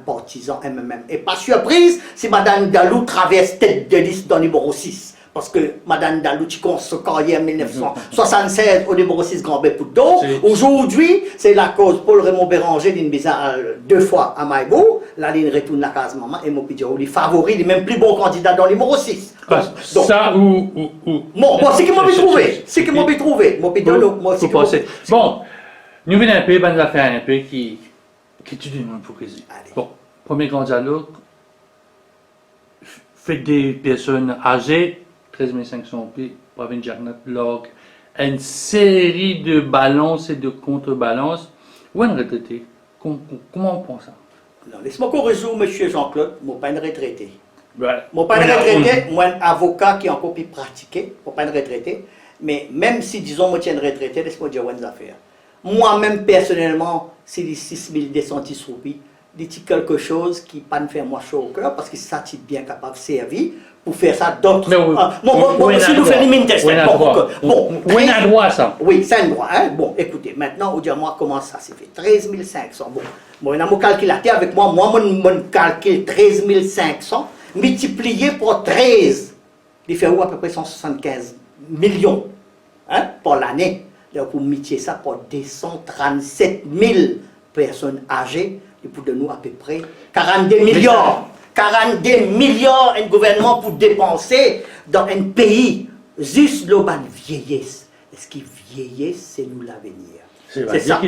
partisan MMM. Et pas surprise si Mme Dalou traverse tête de liste dans le numéro 6. Parce que Mme Dalou, qui commence sa carrière en 1976 au numéro 6 Grand Bépoudo. Aujourd'hui, c'est la cause Paul Raymond Béranger, d'une bizarre 2 fois à Maïbou. La ligne retourne la case maman et mon pidjo, les favoris, les même plus bons candidats dans le numéro 6. Donc, ça ou. Bon, c'est ce que moi j'ai trouvé. C'est ce que moi j'ai trouvé. Mon pidjo, moi c'est que. Bon, nous venons un peu, ben, la faire un peu qui tue du monde pour qu'est-ce. Bon, premier grand dialogue. Fait des personnes âgées. 13 500 pieds, Pravin Jagnat, log, une série de balances et de contrebalances. Où est un retraité? Comment on prend ça? Non, laisse-moi qu'on résume, monsieur Jean-Claude, je ne suis pas un retraité. Voilà. Je ne suis pas un retraité, moi un avocat qui a encore pu pratiquer, je ne suis pas un retraité. Mais même si, disons, moi je suis un retraité, laisse-moi dire une affaire. Moi-même, personnellement, c'est les 6 200 roupies, c'est quelque chose qui ne peut pas me faire moi chaud au cœur, parce que ça, tu es bien capable de servir. Pour faire ça d'autres. Si nous faisons une test. Bon, oui, un droit ça. Oui, c'est un droit. Hein? Bon, écoutez, maintenant, on dit à moi comment ça s'est fait. 13 500. Bon, on a mon calculateur avec moi. Moi, mon calcul 13 500 multiplié par 13. Il fait où à peu près 175 millions hein, pour l'année. Donc, pour multiplier ça par 237 000 personnes âgées, et pour de nous à peu près 42 milliards. 42 milliards un gouvernement pour dépenser dans un pays juste le vieillesse. Est-ce qu'il vieillesse, c'est nous l'avenir? C'est ça.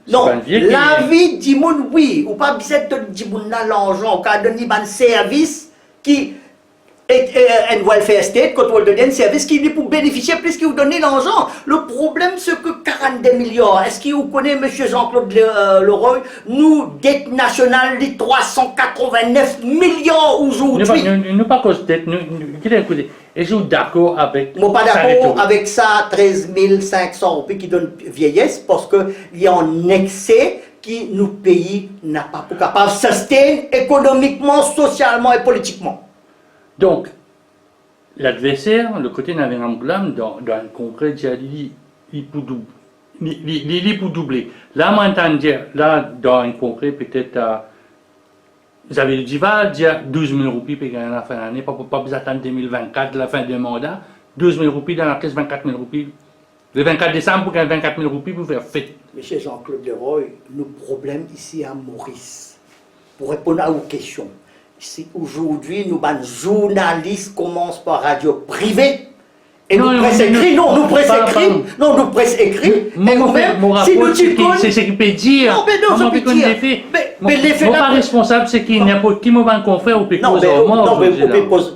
Non, la vie du monde, oui. Ou pas besoin de dire l'argent, car donner un service qui un welfare state, quand on donne un service qui est pour bénéficier plus que vous donnez l'argent. Le problème, c'est que 42 milliards. Est-ce que vous connaissez, M. Jean-Claude Leroy, nous, dette nationale de 389 milliards aujourd'hui. Nous pas cause dette, nous, écoutez, et je suis d'accord avec. Moi, pas d'accord avec ça, 13 500 roupies qui donne vieillesse, parce qu'il y a un excès qui nous pays n'a pas pour capable de soutenir économiquement, socialement et politiquement. Donc, l'adversaire, le côté n'avait un blâme dans un congrès, il pour doubler. Là, maintenant, là, dans un congrès, peut-être, vous avez dit, va dire 12 000 roupies pour gagner la fin de l'année, pas besoin d'attendre 2024, la fin du mandat, 12 000 roupies dans la caisse, 24 000 roupies. Le 24 décembre, pour gagner 24 000 roupies, pour faire fête. Monsieur Jean-Claude Leroy, le problème ici à Maurice, pour répondre à vos questions, si aujourd'hui, nous, les journalistes commencent par radio privée, et nous presse écrit, nous presse écrit, et nous-mêmes, si nous c'est ce qui peut dire. Non, mais non, ça peut dire. Mais l'effet pas responsable, c'est qu'il n'importe qui m'a confrère ou peut causer non, mais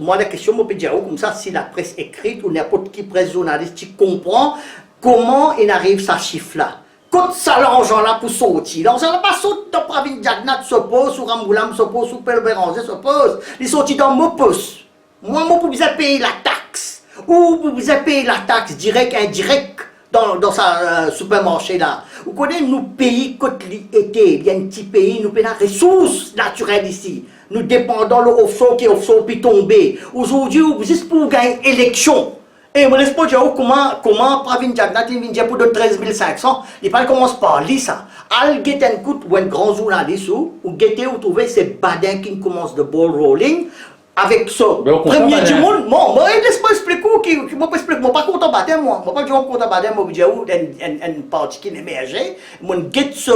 moi, la question, je peux dire comme ça, si la presse écrite ou n'importe qui presse journaliste, tu comprends comment il arrive à ce chiffre-là. Quand ça, l'argent là pour sortir, l'argent là pas sortir dans Pravin Jagnat se pose, ou Ramboulam se pose, ou Père Béranger se pose, il sortit dans mon poste. Moi, pour vous payer la taxe, ou pour vous payer la taxe direct, indirect, dans sa supermarché là. Vous connaissez, nous pays côté été, il y a un petit pays, nous payons la ressource naturelle ici. Nous dépendons de l'offshore qui est offshore puis tomber. Aujourd'hui, juste pour gagner élection. Et je ne sais pas comment Pravin Jagnat vient pour de 13 500. Il ne commence par lire ça. Al get un coup ou un grand journaliste ou guetter ou trouver ces badins qui commencent de ball rolling. Avec ce premier du monde, moi, laisse-moi expliquer, moi pas content battre moi pas content battre moi, je un parti qui émergeait, moi get ce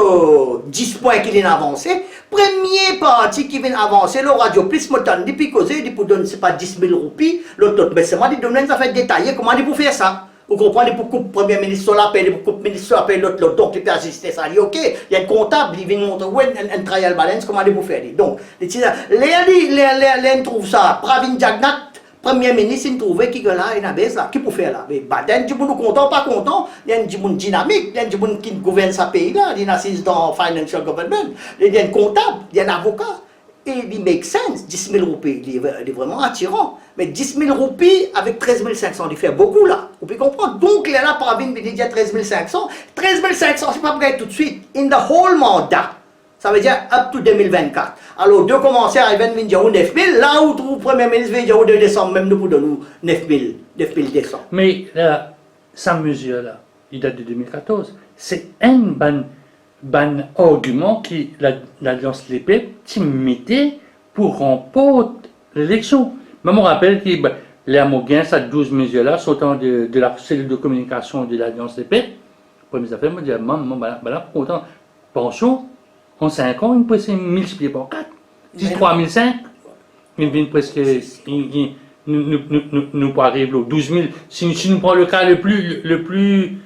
10 points qui vient avancer, premier parti qui vient avancer, le radio plus me tente, depuis causer, il pour donner, c'est pas 10 000 roupies, l'autre, mais c'est moi qui donne ça fait détailler, comment il pour faire ça? Vous comprenez, pour que le premier ministre l'appelle, pour que le ministre l'appelle l'autre, donc il peut assister ça, il dit ok, il y a un comptable, il vient montrer un trial balance, comment il pour faire? Donc, les trouve ça, Pravin Jagnat, premier ministre, il trouve qu'il là, il a baisse là, qui pour faire là? Mais il y a des content, pas content, il y a des gens dynamiques, il y a des gens qui gouvernent ce pays là, il assiste dans financial government, il y a un comptable, il y a un avocat. Et il make sense, 10 000 roupies, il est vraiment attirant. Mais 10 000 roupies avec 13 500, il fait beaucoup là. Vous pouvez comprendre. Donc, il est là par il dit 13 500. 13 500, c'est pas pour gagner tout de suite. In the whole mandat. Ça veut dire up to 2024. Alors, deux commentaires, ils viennent dire 9 000. Là où le Premier ministre vient dire 2 décembre, même nous pour donner 9 000 décembre. Mais là, sa mesure-là, il date de 2014. C'est un ban argument qui l'Alliance Lépée mettait pour remporter l'élection. Mais je me rappelle que les Amoguins, ces 12 mesures-là, sortant de la cellule de communication de l'Alliance Lépée, première affaire, je me disais, maman, content, pension, en 5 ans, il peut se multiplier par 4. Si 3 500, il vient presque, nous arrivons aux 12 000. Si nous prenons le cas le plus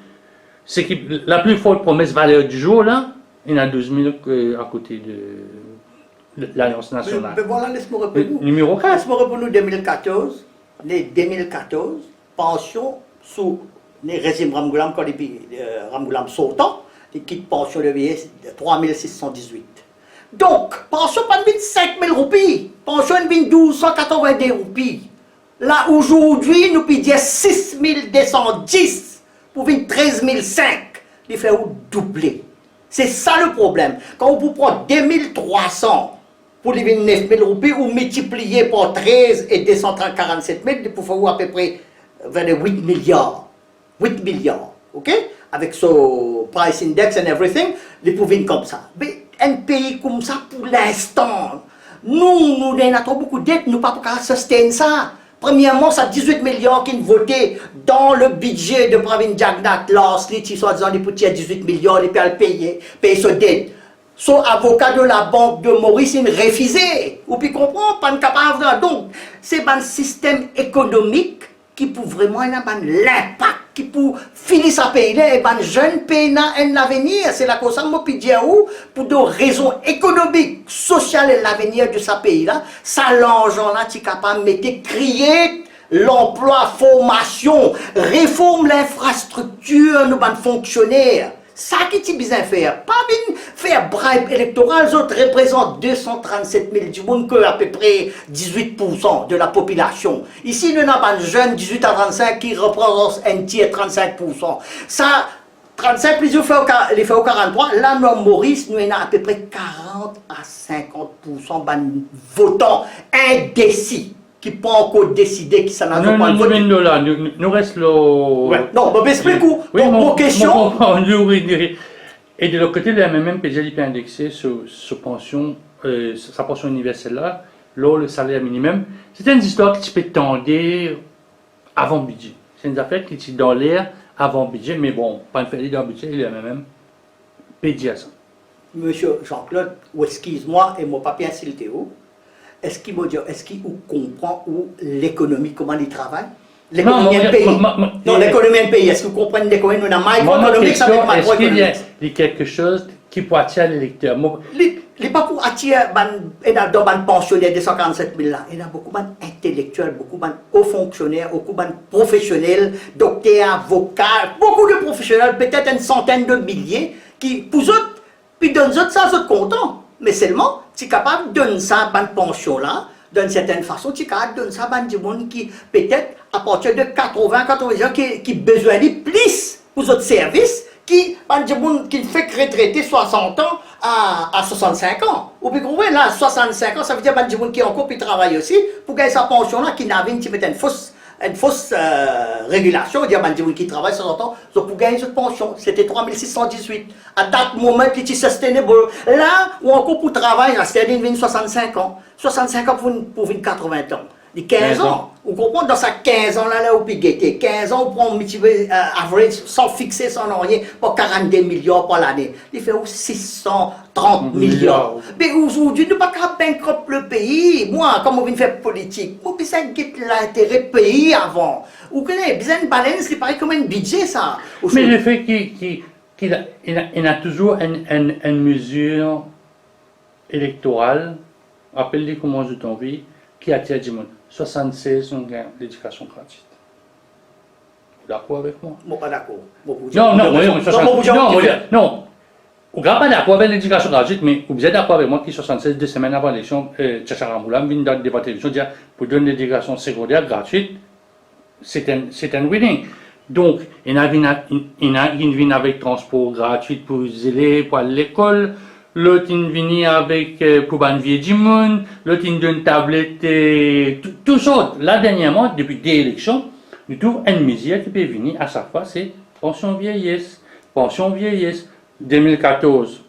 c'est que la plus forte promesse valeur du jour, là, il y en a 12 000 à côté de l'Alliance nationale. Mais voilà, laisse-moi répondre. Numéro 4. Laisse-moi répondre 2014. Les 2014, pension sous les régimes Ramgoulam, quand les Ramgoulam sortant, les kits pension de vieillesse de 3 618. Donc, pension pas de 5 000 roupies. Pension de 1290 roupies. Là, aujourd'hui, nous payons 6 210. Pour 13 500, il fait doubler. C'est ça le problème. Quand vous prenez 2300 pour les 9 000 roupies, ou multiplier par 13 et 247 000, il faut faire à peu près vers les 8 milliards. 8 milliards, ok? Avec ce price index and everything, il faut venir comme ça. Mais un pays comme ça, pour l'instant, nous avons beaucoup de dettes, nous ne pouvons pas soutenir ça. Premièrement, c'est 18 millions qui ont voté dans le budget de Pravin Jagnat. Lastly, qui soit disant, il peut 18 millions, il peut payer ce dette. Son avocat de la banque de Maurice, il refusé. Vous pouvez comprendre, pas capable. Donc, c'est un système économique qui peut vraiment avoir l'impact, qui peut finir sa pays là, et un jeune pays dans l'avenir. C'est la cause que je peux dire pour des raisons économiques, sociales et l'avenir de ce pays là, ça l'argent là, tu es capable de créer l'emploi, formation, réforme l'infrastructure, nos fonctionnaires. Ça qui est bien faire. Pas bien faire bribe électoral, les autres représentent 237 000 du monde, que à peu près 18% de la population. Ici, nous avons un jeune 18 à 35 qui représente un tiers 35%. Ça, 35 plus il fait au 43, là, nous, Maurice, nous avons à peu près 40 à 50% de votants indécis. Qui peut encore décider qui s'en a pas le vote. Nous reste le... Ouais. Non, mais explique-moi. Oui, mon question... Et de l'autre côté, le MMM peut déjà indexer sa pension universelle là, le salaire minimum. C'est une histoire qui peut tendre avant le budget. C'est une affaire qui est dans l'air avant le budget, mais bon, pas une fait dans le budget, le MMM peut dire ça. Monsieur Jean-Claude, excuse-moi, et mon papier insulté où? est-ce qu'il comprend où l'économie, comment il travaille? Non, L'économie du pays. Non, il- l'économie du pays. Est-ce que vous comprenez l'économie? Nous avons macroéconomique, ça veut dire est-ce qu'il y macroéconomique. a quelque chose qui peut attirer les lecteurs? Il n'est pas pour attirer des pensionnaires de 147 000 là. Il y a beaucoup d'intellectuels, beaucoup de hauts fonctionnaires, beaucoup de professionnels, docteurs, avocats, beaucoup de professionnels, peut-être une centaine de milliers, qui, pour eux, puis donnent eux ça, ils sont contents. Mais seulement, tu es capable de donner ça à une pension là, d'une certaine façon, tu es capable de donner ça à des gens qui, peut-être, à partir de 80 ans, qui besoin de plus pour autres services, qui fait retraiter 60 ans à 65 ans. Ou puis, vous voyez, là, 65 ans, ça veut dire que des gens qui ont encore pu travailler aussi, pour gagner sa pension là, qui n'avaient une fausse régulation, il y a des gens qui travaillent 60 ans, pour gagner cette pension. C'était 3618. À date moment, qui est sustainable. Là, ou encore pour travailler, c'est-à-dire 65 ans. 65 ans pour 80 ans. 15 ans. Vous comprenez, dans ces 15 ans là, où puis guetter. 15 ans, on prend multiplier average sans fixer, sans rien, pour 42 milliards par l'année. Il fait 630 milliards. Mais aujourd'hui, nous ne pouvons pas bankrupt le pays. Moi, comme on vient faire politique, moi, besoin de l'intérêt pays avant. Vous connaissez, besoin de balance, c'est pareil comme un budget, ça. Mais le fait qu'il a toujours une mesure électorale, appelez comment je t'en vis, qui attire du monde. 76, on gagne l'éducation gratuite. Vous êtes d'accord avec moi? Moi, pas d'accord. Non. Vous n'êtes pas d'accord avec l'éducation gratuite, mais vous êtes d'accord avec moi qui 76, 2 semaines avant l'élection, Tchachara Moulam vient dans le débat de télévision dire pour donner l'éducation secondaire gratuite, c'est un winning. Donc, il y a qui viennent avec transport gratuit pour les élèves, pour aller à l'école. L'autre, il vient avec pour banvier du monde. L'autre, il donne une tablette, tout ça. Là, dernièrement, depuis des élections, nous trouvons une mesure qui peut venir à chaque fois, c'est pension vieillesse. Pension vieillesse. 2014,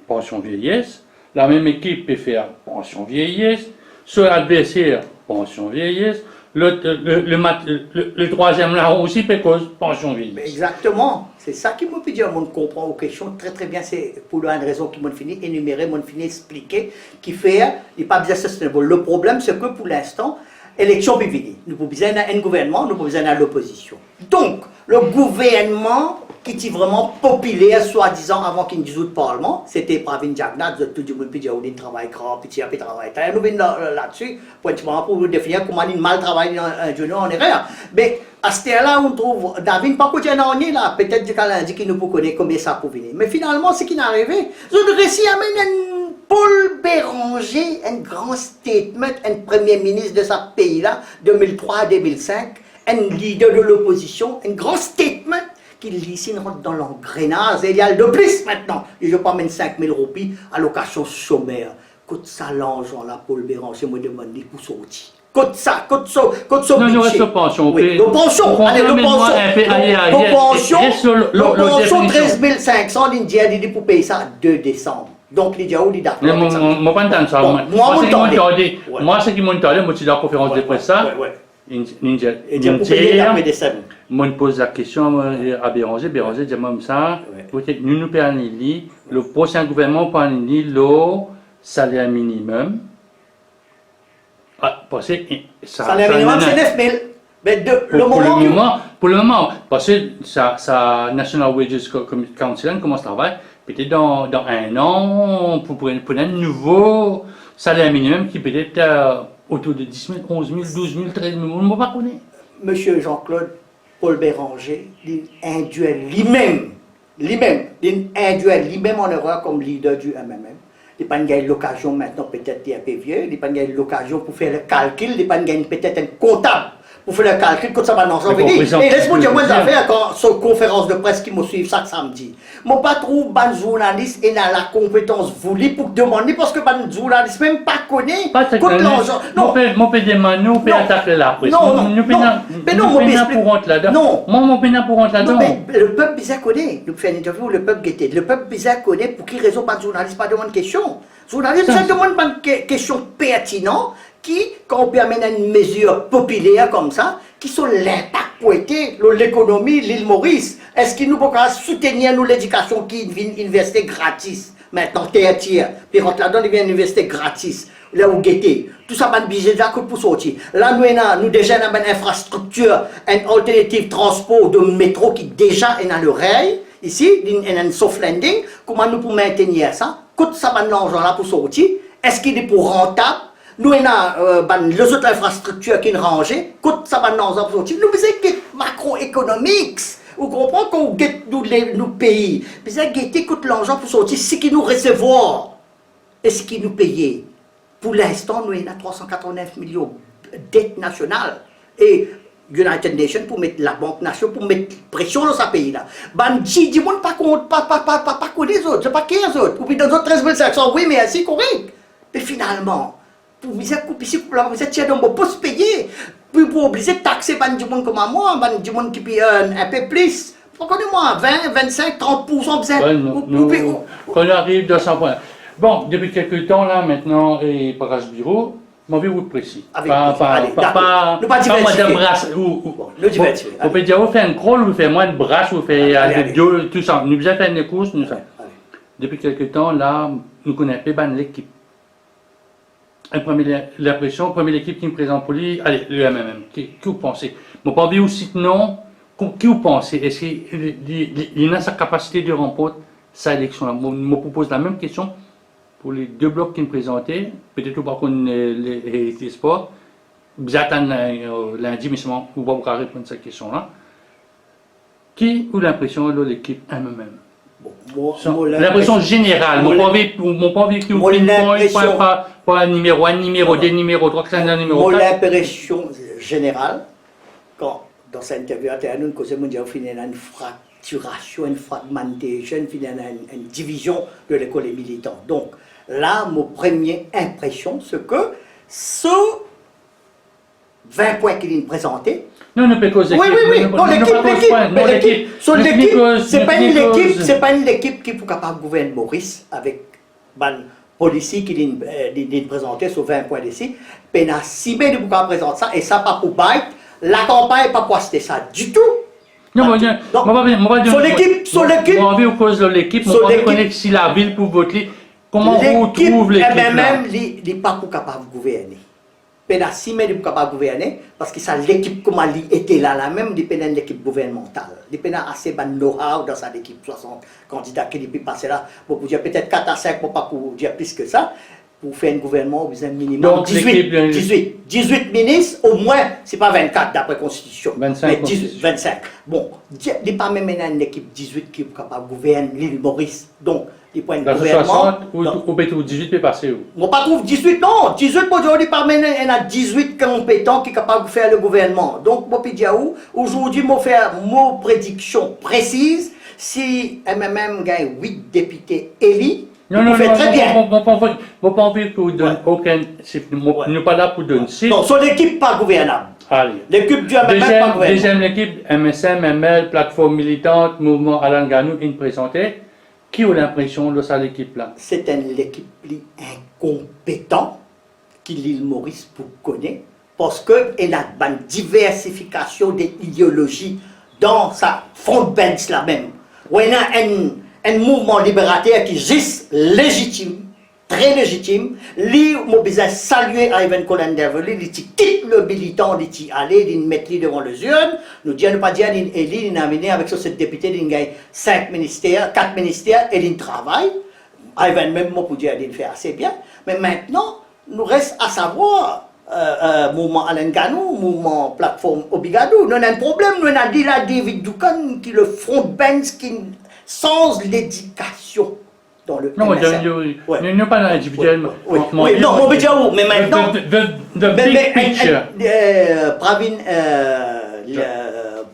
pension vieillesse. La même équipe peut faire pension vieillesse. Sur l'adversaire, pension vieillesse. Le troisième là aussi peut cause pension vieillesse. Exactement. C'est ça qui m'a dit, on comprend aux questions très très bien. C'est pour une raison qui m'a fini énumérer, m'a fini expliquer, qui fait, il n'est pas bien sustainable. Le problème, c'est que pour l'instant, l'élection peut venir. Nous avons besoin d'un gouvernement, nous avons besoin de l'opposition. Donc, le gouvernement qui est vraiment populaire, soi-disant, avant qu'il ne dissoute le Parlement, c'était Pravin Jagnat, tout le monde peut dire qu'il travaille grand, puis il a travaillé. Nous venons là-dessus, pour vous définir comment il mal travaille dans un journal en erreur. Mais à ce là on trouve, David, pas côté là, peut-être qu'il a dit qu'il nous connaît combien ça peut venir. Mais finalement, ce qui est arrivé, je réussi à amener un Paul Béranger, un grand statement, un premier ministre de ce pays-là, 2003-2005, un leader de l'opposition, un grand statement qui ici rentre dans l'engrenage. Et il y a de plus maintenant. Et je pas 5 000 roupies à location chômeur. Coûte ça l'argent là, Paul Béranger, me demande pour sortir. Coûte ça. Non, nous restons pension. Oui, nos pensions, allez, nos pensions, 13 500, l'Indien dit pour payer ça 2 décembre. Donc, les Diaou, les d'accord. Moi, pas entendre ça. Moi, ce qui m'entendait, moi, c'est la conférence de presse, ça. Ninja. Moi, je pose la question à Béranger. Béranger dit même ça. Peut-être nous payons le prochain gouvernement peut le salaire minimum. Parce que salaire minimum, c'est 9 000. Mais pour le moment, parce que sa National Wages Council commence à travailler. Peut-être dans un an, pour un nouveau salaire minimum qui peut être autour de 10 000, 11 000, 12 000, 13 000, on ne va pas connaître. Monsieur Jean-Claude Paul Béranger, il induit lui-même en erreur comme leader du MMM. Il n'a pas eu l'occasion maintenant, peut-être il est un peu vieux, il n'a pas eu l'occasion pour faire le calcul, il n'a pas eu peut-être un comptable pour faire le calcul, quand ça va dans son venir. Et laisse-moi dire, moi, j'ai fait sur conférence de presse qui me suit chaque samedi. Moi, pas trop, ban journaliste et n'a la compétence voulue pour demander, parce que ban journaliste même pas connaît. Pas de l'argent. Non, mon pédé nous peut attaquer la presse. Non, mais non, pour rentrer là-dedans. Non, moi, mon pédé pour rentrer là-dedans. Le peuple bizarre connaît. Nous faisons une interview, le peuple guettait. Le peuple bizarre connaît pour qui raison pas de journaliste pas demande question. Journaliste, ça demande pas une question pertinente. Qui, quand on peut amener une mesure populaire comme ça, qui sont l'impact pointé, l'économie, l'île Maurice, est-ce qu'il nous peut soutenir nous l'éducation qui vient investir gratis? maintenant tiers, puis rentre là-dedans, il vient à l'université gratis, là où guetter. Tout ça, ben, budget là, pour sortir. Là, nous déjà dans une infrastructure, un alternative transport de métro qui déjà est dans le rail, ici, il y a un soft landing, comment nous pouvons maintenir ça? Coûte ça, ben, l'argent là pour sortir, est-ce qu'il est pour rentable? Nous avons les autres infrastructures qui sont rangées, coûte ça, ben, l'argent pour sortir. Nous faisons que macroéconomiques. Vous comprenez qu'on guette nos pays. Puis ça guette coûte l'argent pour sortir, ce qui nous recevoir et ce qui nous paye. Pour l'instant, nous avons 389 millions de dettes nationales. Et United Nations pour mettre la Banque nationale pour mettre pression dans ce pays-là. Bandit, dis moi pas contre les autres, c'est pas 15 autres. Ou puis dans d'autres 13 500, oui, mais c'est correct. Mais finalement, pour vous êtes dans vos postes payés. Puis pour obliger de taxer du monde comme moi, du monde qui paye un peu plus. Prenez-moi 20, 25, 30%. Quand on arrive dans 100 points. Bon, depuis quelques temps, là, maintenant, et par ce bureau, mon bureau est précis. Pas Madame Brasse. On peut dire, vous faites un crawl, vous faites moins de brasse, vous faites tout ça. Nous avons fait des courses, nous faisons. Depuis quelques temps, là, nous connaissons pas l'équipe. L'impression, première équipe qui me présente pour lui, allez, le MMM, qui vous pensez? Mon pas envie aussi non, qui vous pensez? Est-ce qu'il a sa capacité de remporter sa élection? Je me propose la même question pour les deux blocs qui me présentaient, peut-être pas qu'on les sports. Vous attendez lundi, mais seulement vous ne pouvez pas répondre à cette question-là. Qui a l'impression de l'équipe MMM? L'impression générale, mon pas envie que vous ne pas un numéro 1, numéro 2, numéro 3, numéro 4. L'impression générale, quand dans cette interview, nous avons fini une fracturation, une fragmentation, une division de l'école militante. Donc là, ma première impression, c'est que ce 20 points qu'il nous présentait. Non, ne peut causer. Oui. Non, l'équipe. C'est pas une équipe qui est capable de gouverner Maurice avec la politique qui nous présentait sur 20 points d'ici. Mais na si bien de pouvoir présenter ça et ça pas pour bite. La campagne pas pour acheter ça du tout. Non, sur l'équipe. On va au cause de l'équipe, on va connaître si la ville pour voter. Comment on trouve l'équipe là? Même il n'est pas capable de gouverner. Mais là, si mais il n'est pas capable de gouverner, parce que ça l'équipe comme elle était là même, dépendant de l'équipe gouvernementale. Dépendant assez de know-how dans sa équipe, 60 candidats qui depuis passé là, pour dire peut-être 4 à 5, pour pas pour dire plus que ça. Pour faire un gouvernement, vous avez un minimum donc, 18 ministres, au moins, c'est pas 24 d'après la Constitution, 25, mais 18, 25. Bon, il n'est pas même une équipe 18 qui est capable de gouverner l'île Maurice. Donc, les points de gouvernement. 60 ou 18 peut passer où? On ne pas trouve 18, non. 18, aujourd'hui, parmi il y a 18 compétents qui sont capables de faire le gouvernement. Donc, moi, aujourd'hui, je vais faire mon prédiction précise. Si MMM gagne 8 députés élus, non, très bien. Je pas envie que vous donne aucun. Nous ne pas là pour donner. Non, sur l'équipe pas gouvernable. Allez. L'équipe du MMM pas gouvernable. Deuxième équipe, MSM, ML, plateforme militante, mouvement Alain Ganou, qui nous présentait. Qui a l'impression de ça l'équipe là? C'est une équipe incompétente qui l'île Maurice pour connaître parce qu'elle a une diversification des idéologies dans sa front bench là même. Où il y a un mouvement libérateur qui est juste légitime, très légitime. Lui, je besoin saluer Ivan Colan-Dervely, il quitte le militant, il allait, il met devant les urnes. Nous disons pas dire il a amené avec ce député, il gagne 5 ministères, 4 ministères, et il travaille. Ivan même, moi, pour dire, il fait assez bien. Mais maintenant, nous reste à savoir, mouvement Alain Ganou, mouvement plateforme Obigadou. Nous avons un problème, nous avons dit là David Dukan, qui est le front bench, qui sans l'éducation. Dans le non, il n'y a pas d'individuel. Oui, non, on veut dire où, mais maintenant.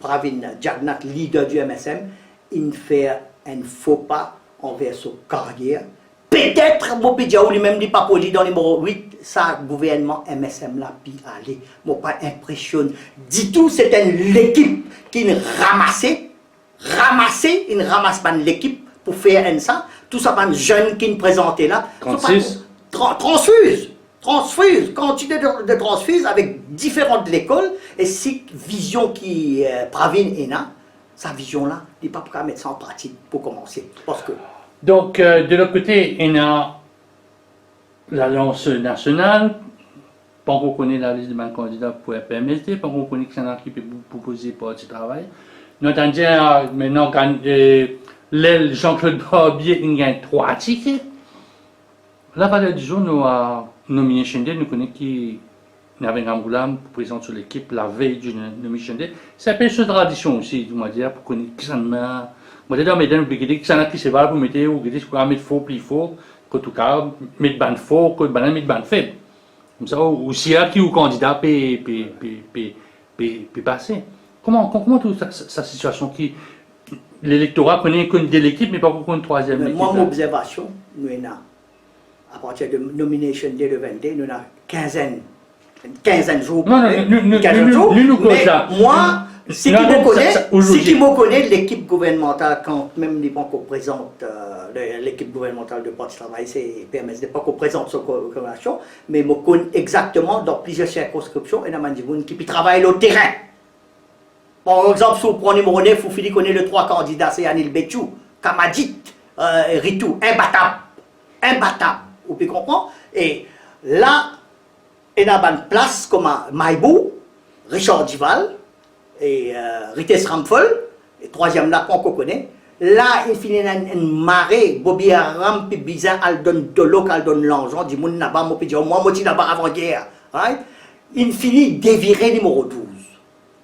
Pravin Jagnat, leader du MSM, il fait un faux pas envers sa carrière. Peut-être, mon pédiao lui-même dit pas poli dans le numéro 8, ça, gouvernement MSM là, puis allez, moi pas impressionne. Du tout, c'est l'équipe qui il ramasse pas l'équipe pour faire ça. Tout ça, pas jeune qui nous présentait là. 36. Transfuse, quantité de transfuse avec différentes écoles et si vision qui Pravin est là, sa vision là, il n'est pas pour mettre ça en pratique pour commencer. Parce que Donc, de l'autre côté, il y a l'Alliance nationale, pas qu'on connaît la liste de candidats pour la PMSD, pas qu'on connaît que c'est un qui peut proposer pour ce travail. Nous avons dit maintenant, quand l'aile Jean-Claude Barbier il gagne 3 tickets, la valeur du jour, nous avons nominé Chendé, nous connaissons qui n'avait un Goulam pour présenter sur l'équipe la veille du nommé Chendé. C'est un peu une tradition aussi, on va dire, pour connaître qui s'en met. Moi, je dis, mais qui s'en a qui se va pour mettre, ou qui dit, quoi, mettre faux, plus faux, que tout cas, mettre ban faux, que ban mettre ban faible. Comme ça, ou s'il y a qui ou candidat peut passer. Comment toute sa situation qui l'électorat connaît qu'une de l'équipe, mais pas qu'une troisième équipe. Moi, mon observation, nous avons, à partir de nomination day le 22, nous avons quinzaine de jours. Non, nous mais moi, si qui me connaît l'équipe gouvernementale, quand même les banques représentent l'équipe gouvernementale de Parti Travail, c'est PMSD, pas qu'on présente son collaboration, mais me connaît exactement dans plusieurs circonscriptions, et nous qui travaille au terrain. Par exemple, si vous prenez mon nez, vous finissez connaître les 3 candidats, c'est Anil Betchou, Kamadit, Ritou, imbattable, vous pouvez comprendre? Et là, il y a une place comme Maïbou, Richard Dival, et Rites Ramphol, et troisième là, qu'on connaît. Là, il finit une marée, Bobby Aram, puis Bizarre, elle donne de l'eau, elle donne l'argent, dit moun naba, moi, puis moi, moi, naba avant-guerre. Right? Il finit dévirer numéro 12.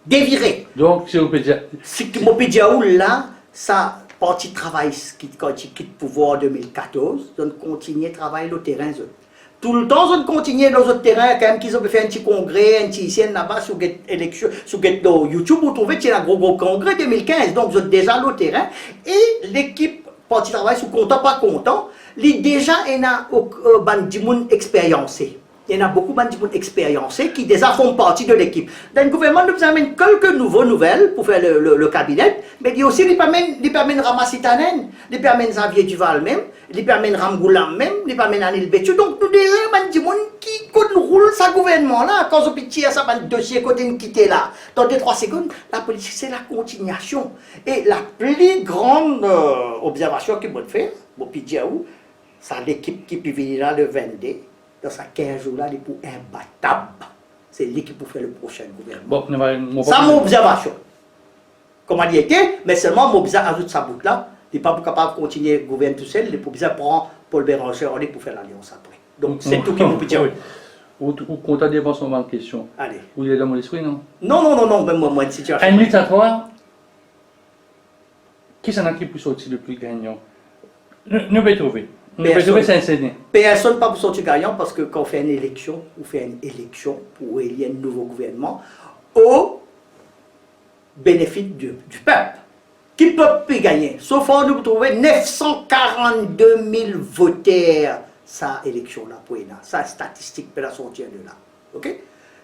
Dévirer. Donc, si vous pouvez dire. Si mon pédiaoul là, ça, parti travail, quand il quitte le pouvoir en 2014, on continue à travailler le terrain. Tout le temps, on continue dans le terrain, quand même, qu'ils ont fait un petit congrès, un petit ici, là-bas, sur élection, sur YouTube, vous trouvez qu'il y a un gros congrès 2015, donc vous êtes déjà le terrain, et l'équipe parti travail, sous content, pas content, il y a déjà une expériencé. Il y en a beaucoup d'expériences qui déjà font partie de l'équipe. Dans le gouvernement, nous amène quelques nouvelles pour faire le cabinet, mais il y a aussi les permettent Ramasitanen, les permettent Xavier Duval même, les permettent Ramgoulam même, les permettent Anil Betchou. Donc, nous avons des gens qui roulent ce gouvernement-là. Quand on tire ça, un dossier côté quitter là, dans 2-3 secondes, la politique, c'est la continuation. Et la plus grande observation que je fais, c'est l'équipe qui peut venir là le 22. Dans ces 15 jours-là, il est pour imbattable. C'est lui qui peut faire le prochain gouvernement. Bon, ça, mon observation. Comme il était, mais seulement, mon bizarre ajoute sa boucle là. Il n'est pas capable de continuer à gouverner tout seul. Il est pour bizarre prendre Paul Béranger pour faire l'alliance après. Donc, c'est tout qui me peut dire. Ou compte à dépenser en question. Allez. Vous êtes dans mon esprit, non? Non, même moi, une situation. Un minute à toi. Qui s'en a qui peut sortir le plus gagnant? Nous pouvons trouver. Personne ne peut pas sortir gagnant parce que quand on fait une élection pour élire un nouveau gouvernement au bénéfice du peuple. Qui peut plus gagner? Sauf qu'on nous trouver 942 000 voteurs sa élection-là pour ENA. Sa statistique peut la sortir de là. Ok?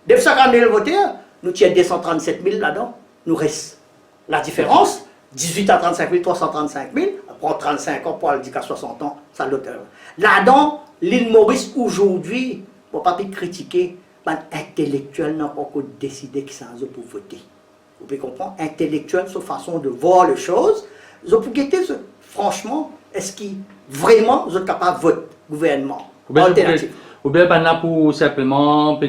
942 000 voteurs, nous tiens 237 000 là-dedans. Nous reste la différence. 18 à 35 000, 335 000, après 35 ans pour aller jusqu'à 60 ans, ça l'auteur. Là-dedans, l'île Maurice aujourd'hui, on ne peut pas critiquer, les intellectuels n'ont pas encore décidé qui sont pour voter. Vous pouvez comprendre? Intellectuels, sa façon de voir les choses, ils ont pour guetter, franchement, est-ce qu'ils vraiment sont capables de voter gouvernement alternatif? Ou bien, là pour simplement, pour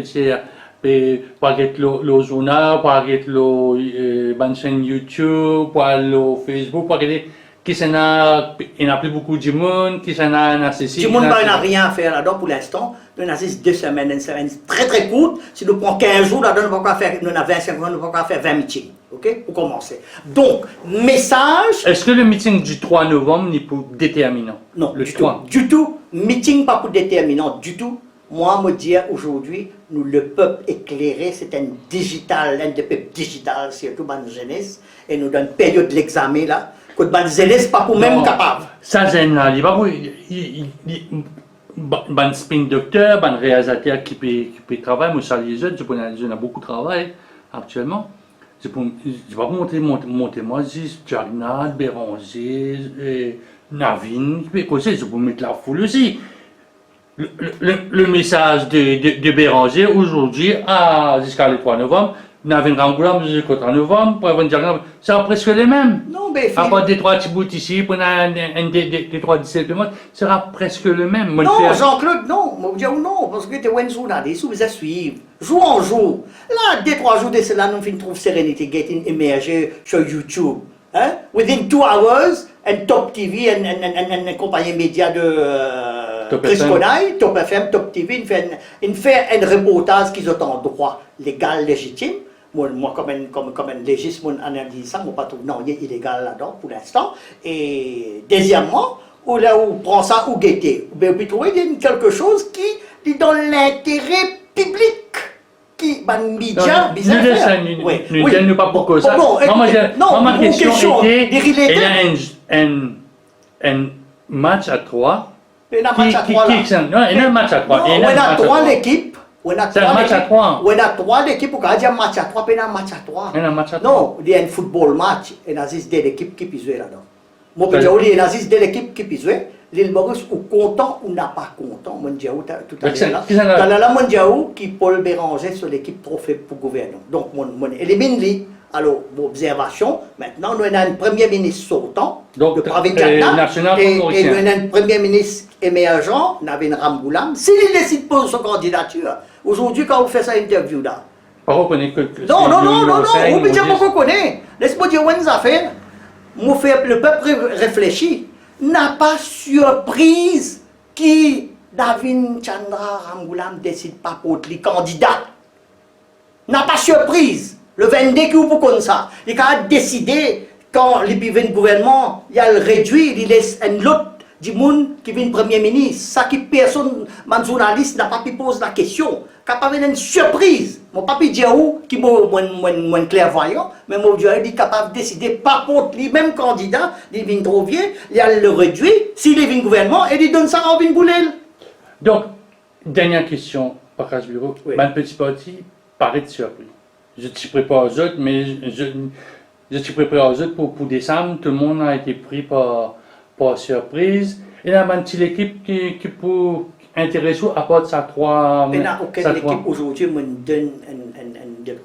aller le journal, pour aller le chaîne YouTube, pour aller le Facebook, pour aller qui s'en a, il n'y a plus beaucoup de monde, qui s'en a accessible. Tout le monde n'a rien à faire là-dedans pour l'instant. Nous avons 2 semaines, une semaine très très courte. Si nous prenons 15 jours, là-dedans, nous avons 25 jours, nous avons faire 20 meetings. Ok? Pour commencer. Donc, message. Est-ce que le meeting du 3 novembre n'est pas déterminant? Non, le du 3. tout. Du tout. Meeting pas pour déterminant, du tout. Moi, me dire aujourd'hui, nous, le peuple éclairé, c'est un digital, un des peuples digital, surtout dans la jeunesse, et nous donne une période de l'examen là, que dans la jeunesse, pas pour même capable. Ça, c'est là, il va un spin docteur, un réalisateur qui peut travailler, moi, ça, les autres, je n'ai beaucoup de travail actuellement. Je vais pas monter, moi, Jagnat, Béranger, Navin, je peux mettre la foule aussi. Le message de Béranger aujourd'hui, jusqu'à le 3 novembre, Navin Rangoulam jusqu'au novembre, pour avoir une c'est presque les mêmes. Non, mais À part des trois petits bouts ici, pour des trois 17 mois, ce sera presque le même. Moi, non, faire- Jean-Claude, non. Moi, je dis non, parce que tu es un journaliste, vous êtes suivre. Jour en jour. Là, 2-3 jours de cela, nous finissons trouver sérénité, getting émergé sur YouTube. Hein? Within 2 hours, and Top TV, and compagnie média de Top Chris FM. Conaille, Top FM, Top TV, il fait un reportage qu'ils ont en droit légal, légitime. Moi comme un légiste, mon analyse ça, moi pas trouve non, il est illégal là-dedans pour l'instant. Et deuxièmement, ou là où prend ça ou guetter, ben puis trouver quelque chose qui est dans l'intérêt public. Qui ban média Non, bizarre. nous ne pas beaucoup ça. Bon, Moi, ma une question était, related. il y a un match à 3. Il y a un match à 3 là. Non, il y a un match à 3. Non, on a 3 l'équipe. C'est un match à 3. On a 3 l'équipe pour qu'il y ait un match à 3, puis il y a un match à 3. Il y a un match à 3. Non, il y a un football match, et il y a des équipes qui peuvent jouer là-dedans. Moi, je Ouais. dis, il y a des équipes qui peuvent jouer. L'île Maurice, ou content ou n'a pas content. Moi, je dis, tout à l'heure là. Là, moi, je dis, qui Paul Béranger sur l'équipe trop faible pour gouverner. Donc, moi, élimine lui. Alors, observation, maintenant, nous avons un premier ministre sortant, Donc, de Pravic Jagna, national et nous mauricien. avons un premier ministre émergent, Navin Rangoulam. S'il décide pour sa candidature, aujourd'hui, quand vous faites cette interview là, Pas reconnaître que. non, vous ne pouvez pas connaître. Laisse-moi dire une affaire. Moi, le peuple réfléchit. N'a pas surprise qui Navin Chandra Rangoulam décide pas pour être candidat. N'a pas surprise. Le 22 qui vous comme ça. Il a décidé, quand il vient le gouvernement, il a le réduit, il laisse un autre du monde qui vient premier ministre. Ça qui personne, man journaliste n'a pas pu poser la question. Capable d'une surprise. Mon papi Diaou, qui est clairvoyant, mais mon Dieu, il est capable de décider, pas contre lui, même candidat, il vient trop vieux, il a le réduit, s'il est venu gouvernement, et il donne ça à Robin Boulel. Donc, dernière question, par Bureau. Oui. Ben, petit parti paraît de surpris. Je t'y prépare aux autres, mais je t'y prépare aux autres pour décembre. Tout le monde a été pris par surprise. Et là, une petite équipe qui peut intéresser à part de sa 3. Il n'y a aucune équipe aujourd'hui, je donne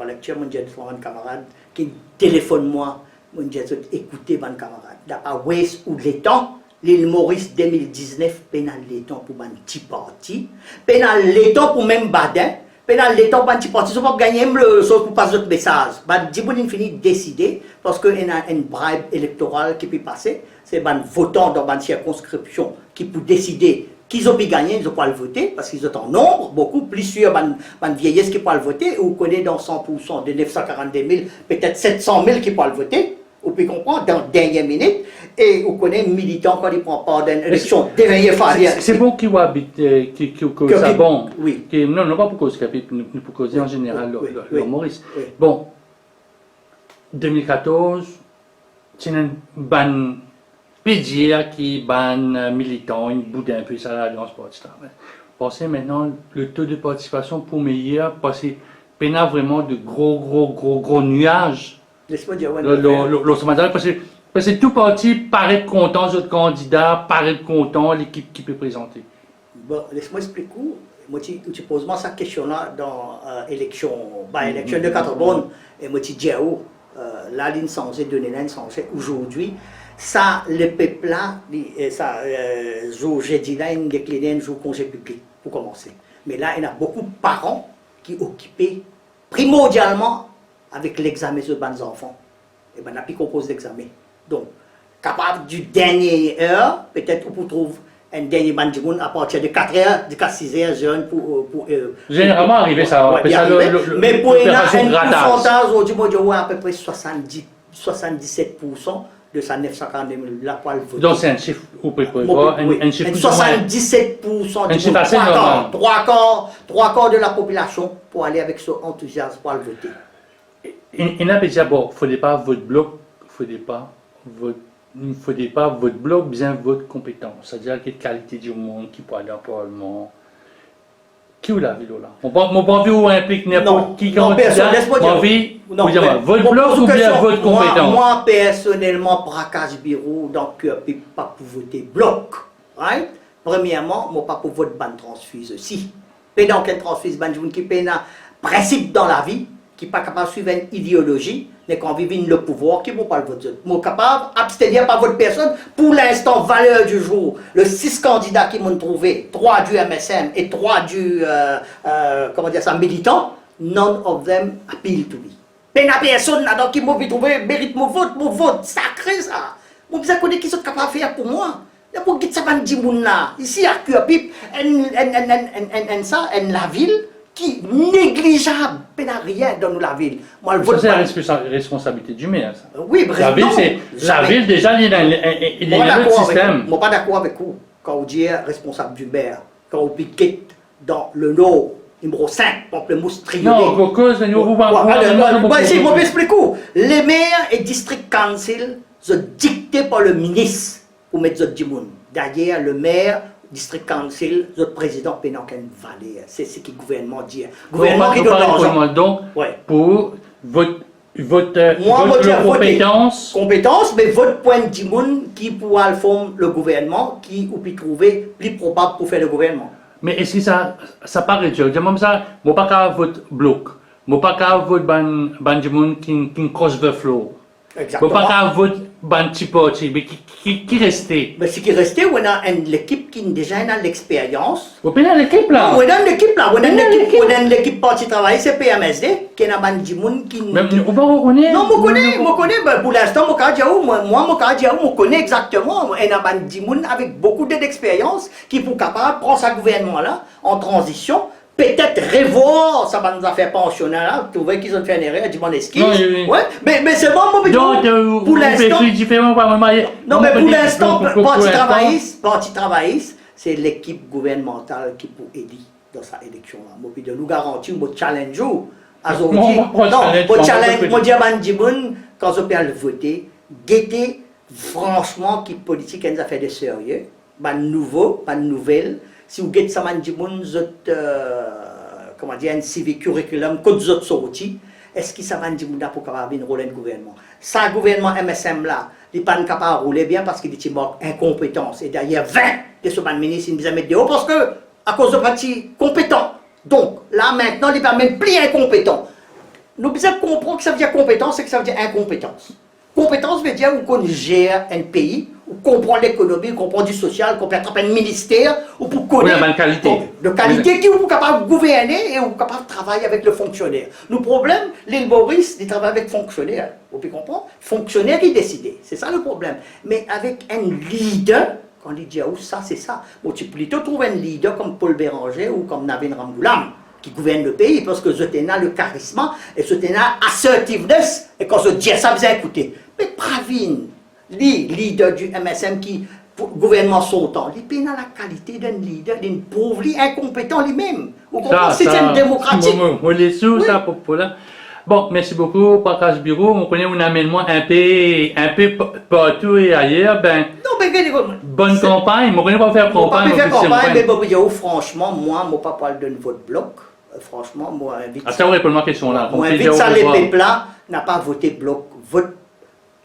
un lecture, je dis à un camarade qui téléphone moi, je dis écoutez, mon camarade, d'après West ou les temps, l'île Maurice 2019, pénal les temps pour un petit parti, pénal les temps pour même Badin, pénal les temps pour un petit parti, ils ne pas gagner le sauf pour passer d'autres messages. Djibouni finit décider parce qu'il y a une bribe électorale qui peut passer, c'est un votant dans une circonscription qui peut décider qu'ils ont pu gagner, ils n'ont pas le voter, parce qu'ils sont en nombre, beaucoup plus sur une vieillesse qui peut le voter, ou on connaît dans 100% de 942 000, peut-être 700 000 qui peuvent le voter, on peut comprendre, dans la dernière minute, et on connaît un militant quand il prend part d'une élection, dernière fois. C'est bon qui habite, qui ça bon. Oui. Non, pas pour cause capite, mais pour causer en général le Maurice. Oui. Bon, 2014, c'est une bonne dire qui ban militant, une bout d'un peu ça l'alliance partisane. Pensez maintenant le taux de participation pour meilleur, parce qu'il y a vraiment de gros nuages. Laisse-moi dire, ouais, parce que tout parti paraît content, autres candidats paraît content, l'équipe qui peut présenter. Bon, laisse-moi expliquer. Moi, tu poses moi cette question-là dans l'élection de 4 bonnes, et moi, tu dis, la ligne changée, donner la ligne changée aujourd'hui. Ça, le peuple là, ça, j'ai dit là, il décliné un jour congé public, pour commencer. Mais là, il y a beaucoup de parents qui occupés primordialement avec l'examen sur les enfants. Et bien, on a pu composer l'examen. Donc, capable du dernier heure, peut-être on peut trouver un dernier bandimoun à partir de 4 heures, de 4-6 heures jeunes pour généralement, arrivé ça. Ouais, mais pour un pourcentage, aujourd'hui, moi, je vois à peu près 77% de sa 942 000 là pour le voter. Donc c'est un chiffre au prévoir, un chiffre 77% du chiffre assez normal. 3 quarts de la population pour aller avec ce enthousiasme pour le voter. Il n'a pas dit, bon, il ne faudrait pas votre bloc, il ne faudrait pas votre bloc, bien votre compétence. C'est-à-dire quelle qualité du monde qui peut aller au Parlement. Qui vous l'a vu là? On pas vu où implique n'importe qui candidat. On vie, votre bloc ou bien votre compétence? Moi, personnellement, braquage bureau, donc je ne peux pas pour voter bloc. Right? Premièrement, moi, pas pour voter ban transfuse aussi. Mais dans quel transfuse, ban qui paye un principe dans la vie, qui n'est pas capable de suivre une idéologie, mais quand vivent le pouvoir, qui ne vont pas le voter. Ils sont capables d'abstenir par votre personne. Pour l'instant, valeur du jour, le 6 candidats qui m'ont trouvé, 3 du MSM et 3 du, comment dire ça, militant, none of them appeal to me. Mais la personne là qui m'a trouvé mérite mon vote, sacré ça. Moi, vous connaissez qui sont capables de faire pour moi. Là, pour que ça va dire là, ici à Cuapip, en la ville, qui négligeable, il n'y a rien dans la ville. Moi, le vote. Ça, c'est la responsabilité du maire. Ça. Oui, bref. La ville, c'est. La ville, déjà, il est dans le système. Je ne suis pas d'accord avec vous quand vous dites responsable du maire, quand vous piquez dans le nord, numéro 5, Pamplemousse Triolet. Non, vos causes, nous vous je vais expliquer. Les maires et district council sont dictés par le ministre pour mettre des gens. D'ailleurs, le maire, district council, le président Pénanken Vallée. C'est ce que le gouvernement dit. Le gouvernement qui donne l'argent. Donc, pour votre compétence. Compétence, mais votre point de monde qui pourra former le gouvernement, qui ou peut trouver plus probable pour faire le gouvernement. Mais est-ce que ça paraît dur? Je dis ça, je ne pas qu'à votre bloc. Je ne pas qu'à votre ban qui cross the floor. Exactement. Je ne pas qu'à votre ban petit parti, mais qui restait. Mais ce qui restait, on a l'équipe qui déjà a l'expérience. Vous prenez l'équipe là? On a l'équipe là, on a l'équipe parti travail, c'est PMSD, qui est un ban qui. Même vous pas reconnaître? Non, je connais, pour l'instant, je connais exactement. On a un ban avec beaucoup d'expérience qui pour capable prendre ce gouvernement-là en transition. Peut-être revoir ça va nous a fait pensionner là, trouver qu'ils ont fait une erreur, du mon excuse. Ouais, mais c'est bon, mon pour l'instant. Non, mais pour l'instant, parti travailliste, c'est l'équipe gouvernementale qui peut aider dans cette élection-là. Moi, de nous garantir, mon challenge, aujourd'hui, non, mon challenge, mon diamant, quand je peux voter, guetter franchement qui politique nous a fait de sérieux, pas de nouveau, pas de nouvelles. Si vous avez comment dire, un civic curriculum, que vous avez sorti, est-ce que ça va dire pour avoir un rôle de gouvernement? Ça, gouvernement MSM là, il n'est pas capable de rouler bien parce qu'il est incompétence. Et derrière 20 de ce ministre, il nous a mis dehors parce que, à cause de parti compétent. Donc, là maintenant, il n'est pas même plus incompétent. Nous devons comprendre que ça veut dire compétence et que ça veut dire incompétence. Compétence veut dire qu'on gère un pays, on comprend l'économie, on comprend du social, on comprend un ministère, ou pour connaître la qualité. De qualité qui est capable de gouverner et capable de travailler avec le fonctionnaire. Le problème, l'île Maurice, il travaille avec fonctionnaire. Vous pouvez comprendre? Fonctionnaire qui décide. C'est ça le problème. Mais avec un leader, quand il dit ça, c'est ça. Bon, tu peux plutôt trouver un leader comme Paul Béranger ou comme Navin Ramgoulam, qui gouverne le pays, parce que je tenais le charisme et je tenais assertiveness, et quand je dis ça, vous écoutez. Mais Pravin, leader du MSM qui, gouvernement sortant, il a la qualité d'un leader, d'un pauvre, incompétent lui-même. Vous comprenez? C'est une démocratique. On les sous, ça, pour là. Bon, merci beaucoup, Pakas Bureau. On connaît, on amène moi un peu partout et ailleurs. Ben, non, mais bonne campagne. On ne pas faire campagne. On ne pas faire campagne, mais franchement, moi, je ne pas parler de votre bloc. Franchement, moi, invite. Ah, ça, on répond à ma question là. Moi, invite ça, les peuples là, n'a pas voté bloc. Vote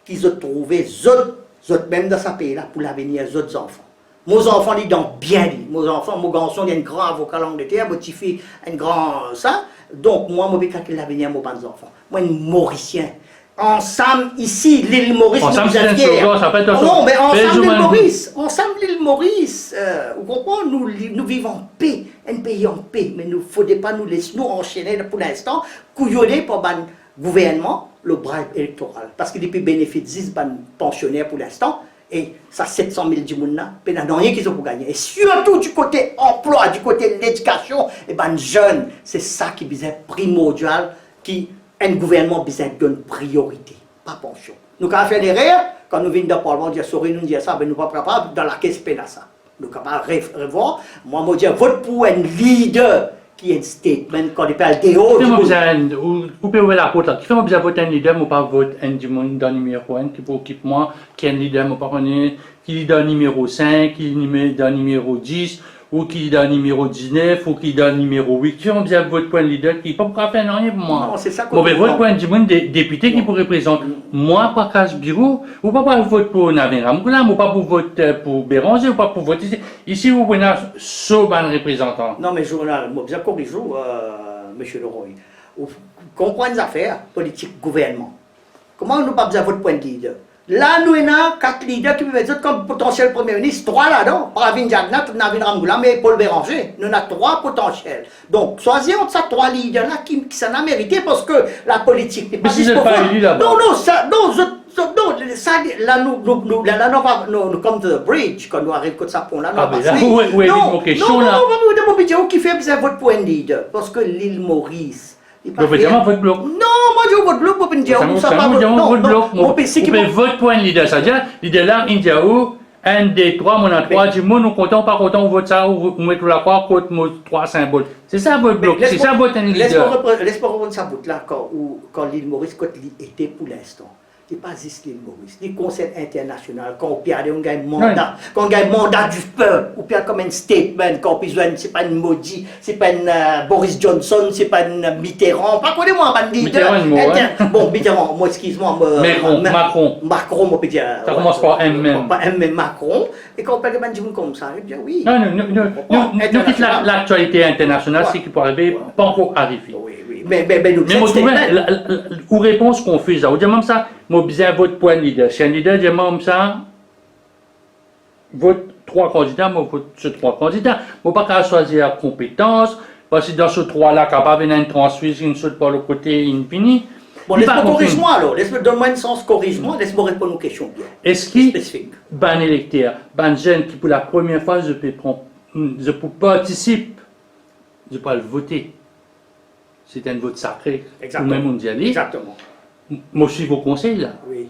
qu'ils ont trouvé, autres même dans ce pays-là, pour l'avenir des autres enfants. Mes enfants, ils ont bien dit. Mes enfants, mon garçon, il y a un grand avocat en Angleterre, mon petit fils, un grand ça. Donc, moi, je vais calculer l'avenir de mes enfants. Moi, un Mauricien. Ensemble, ici, l'île Maurice, ensemble, nous sommes fiers. Non, mais ensemble, l'île Maurice. Ensemble, l'île Maurice. Vous comprenez, nous vivons en paix, un pays en paix. Mais il ne faudrait pas nous laisser nous enchaîner pour l'instant, couillonner par le gouvernement, le bribe électoral. Parce que depuis bénéfice 10 pensionnaires pour l'instant, et ça 700 000 du monde là, il n'y a rien qu'ils ont pour gagner. Et surtout du côté emploi, du côté de l'éducation, et ben jeunes, c'est ça qui est primordial, qui un gouvernement besoin donne priorité, pas pension. Nous avons fait l'erreur, quand nous venons dans le Parlement, nous disons ça, mais nous ne sommes pas capables dans la caisse pénale ça. Nous sommes capables de revoir. Moi, je dis, vote pour un leader qui est un statement, quand il parle des hauts. Vous pouvez ouvrir la porte là. Qui fait besoin de voter un leader, mais pas voter un dans le numéro 1, qui peut occuper moi, qui est un leader, mais pas qui est dans le numéro 5, qui est dans le numéro 10, ou qui est dans le numéro 19, ou qui est dans le numéro 8. Qui fait besoin de voter pour un leader qui ne peut pas faire rien pour moi. Non, c'est ça qu'on veut voter pour un député qui peut représenter moi, Pakas Bureau, ou pas voter pour Navin Ramgoulam, ou pas pour voter pour Béranger, ou pas pour voter ici. Ici, vous prenez ce bon représentant. Non, mais journal, moi, bien corrigez, monsieur Leroy. Vous comprenez les affaires, politique, gouvernement. Comment nous pas besoin de votre point de leader? Là, nous avons 4 leaders qui peuvent être comme potentiel Premier ministre, 3 là-dedans. Pravin Jagnat, Navin Ramgoolam et Paul Béranger. Nous avons 3 potentiels. Donc, choisissons ces 3 leaders-là qui s'en a mérité parce que la politique n'est pas disponible. Non, non, ça, non, là, nous comme to the bridge, quand nous arrivons à ça pont là, là, oui, non, qui fait besoin de votre point de leader, parce que l'île Maurice, vous pouvez dire votre bloc. Non, moi je votre bloc, vous pouvez dire ça pas votre bloc. Vous pouvez votre point de leader, c'est-à-dire, leader là, Indiaou, 1, 2, 3, mon 3, du monde, nous comptons, pas comptons, on vote ça, ou mettez la croix, contre nos 3 symboles. C'est ça votre bloc, c'est ça votre leader. Laisse-moi reprendre ça bout là, quand l'île Maurice, quand il était pour l'instant. C'est pas juste l'île Maurice, les conseils internationaux, quand on a un mandat, quand on a un mandat du peuple, ou bien comme un statement, quand on a c'est pas une Modi, c'est pas une Boris Johnson, c'est pas une Mitterrand, pas quoi de moi, un leader. Bon, Mitterrand, moi, excuse-moi, Macron, moi, peut dire. Ça commence par M même. Pas M même Macron, et quand on parle de monde comme ça, je dis oui. Non, nous quittons l'actualité internationale, c'est qui peut arriver, pas encore arriver. Mais nous ou réponse qu'on fait ça. Ou dire même ça, moi bien votre point de leader. Si un leader dit même ça, vote 3 candidats, moi vote sur 3 candidats. Moi pas qu'à choisir la compétence, parce que dans ce 3-là, capable de transfuser une seule par le côté infini. Bon, laisse-moi corrige-moi alors, donne-moi un sens corrige-moi, laisse-moi répondre aux questions. Est-ce qu'il y a un électeur, un jeune qui pour la première fois je peux participer, je peux le voter? C'est un vote sacré, ou même mondialiste. Exactement. Moi, je suis vos conseils là. Oui.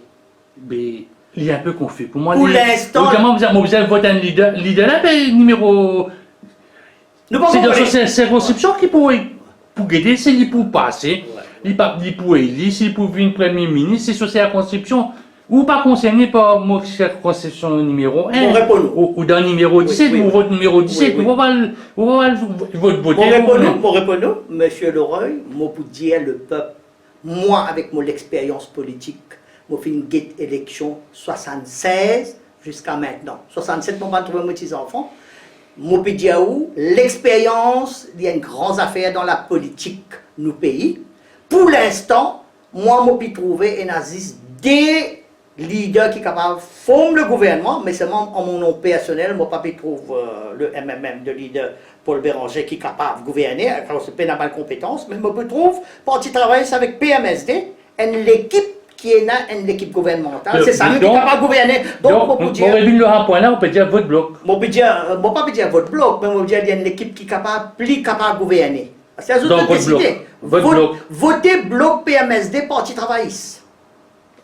Mais il est un peu confus. Pour moi, pour l'instant. Vous avez voté un leader là, numéro. C'est dans cette circonscription qui pourrait aider, c'est lui pour passer. Il pour élire, s'il pour venir Premier ministre, c'est sur cette circonscription. Ou pas concerné par mon circonscription numéro 1, ou dans le numéro 17, ou votre numéro 17, vous allez voter. Mon répondant, monsieur Leroy, moi pour dire le peuple, moi avec mon expérience politique, moi fait une guette élection 76 jusqu'à maintenant. 67, mon pas trouvé mes petits enfants. Moi pour dire où l'expérience, il y a une grande affaire dans la politique, nous pays. Pour l'instant, moi, je peux trouver des leaders qui sont capables de former le gouvernement, mais seulement en mon nom personnel, moi, je trouve le MMM de leader Paul Béranger qui est capable de gouverner, c'est pas mal de compétences, mais je trouve, parti travailler avec PMSD, l'équipe qui est là, l'équipe gouvernementale, c'est ça qui est capable de gouverner. Donc, on peut dire. Le point là, on peut dire votre bloc. On peut dire, pas dire votre bloc, mais on peut dire qu'il y a une équipe qui est capable, plus capable de gouverner. C'est à vous de décider. Votez bloc PMSD, parti travailliste.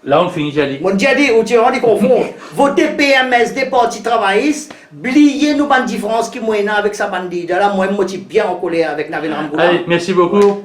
Là, on finit, j'ai dit. On dit, ou tu as dit confondre. Votez PMSD, parti travailliste, oubliez nos bandes différences qui moyennent avec sa bandit. Là, moi, je suis bien en colère avec Navin Ramgoolam. Allez, merci beaucoup.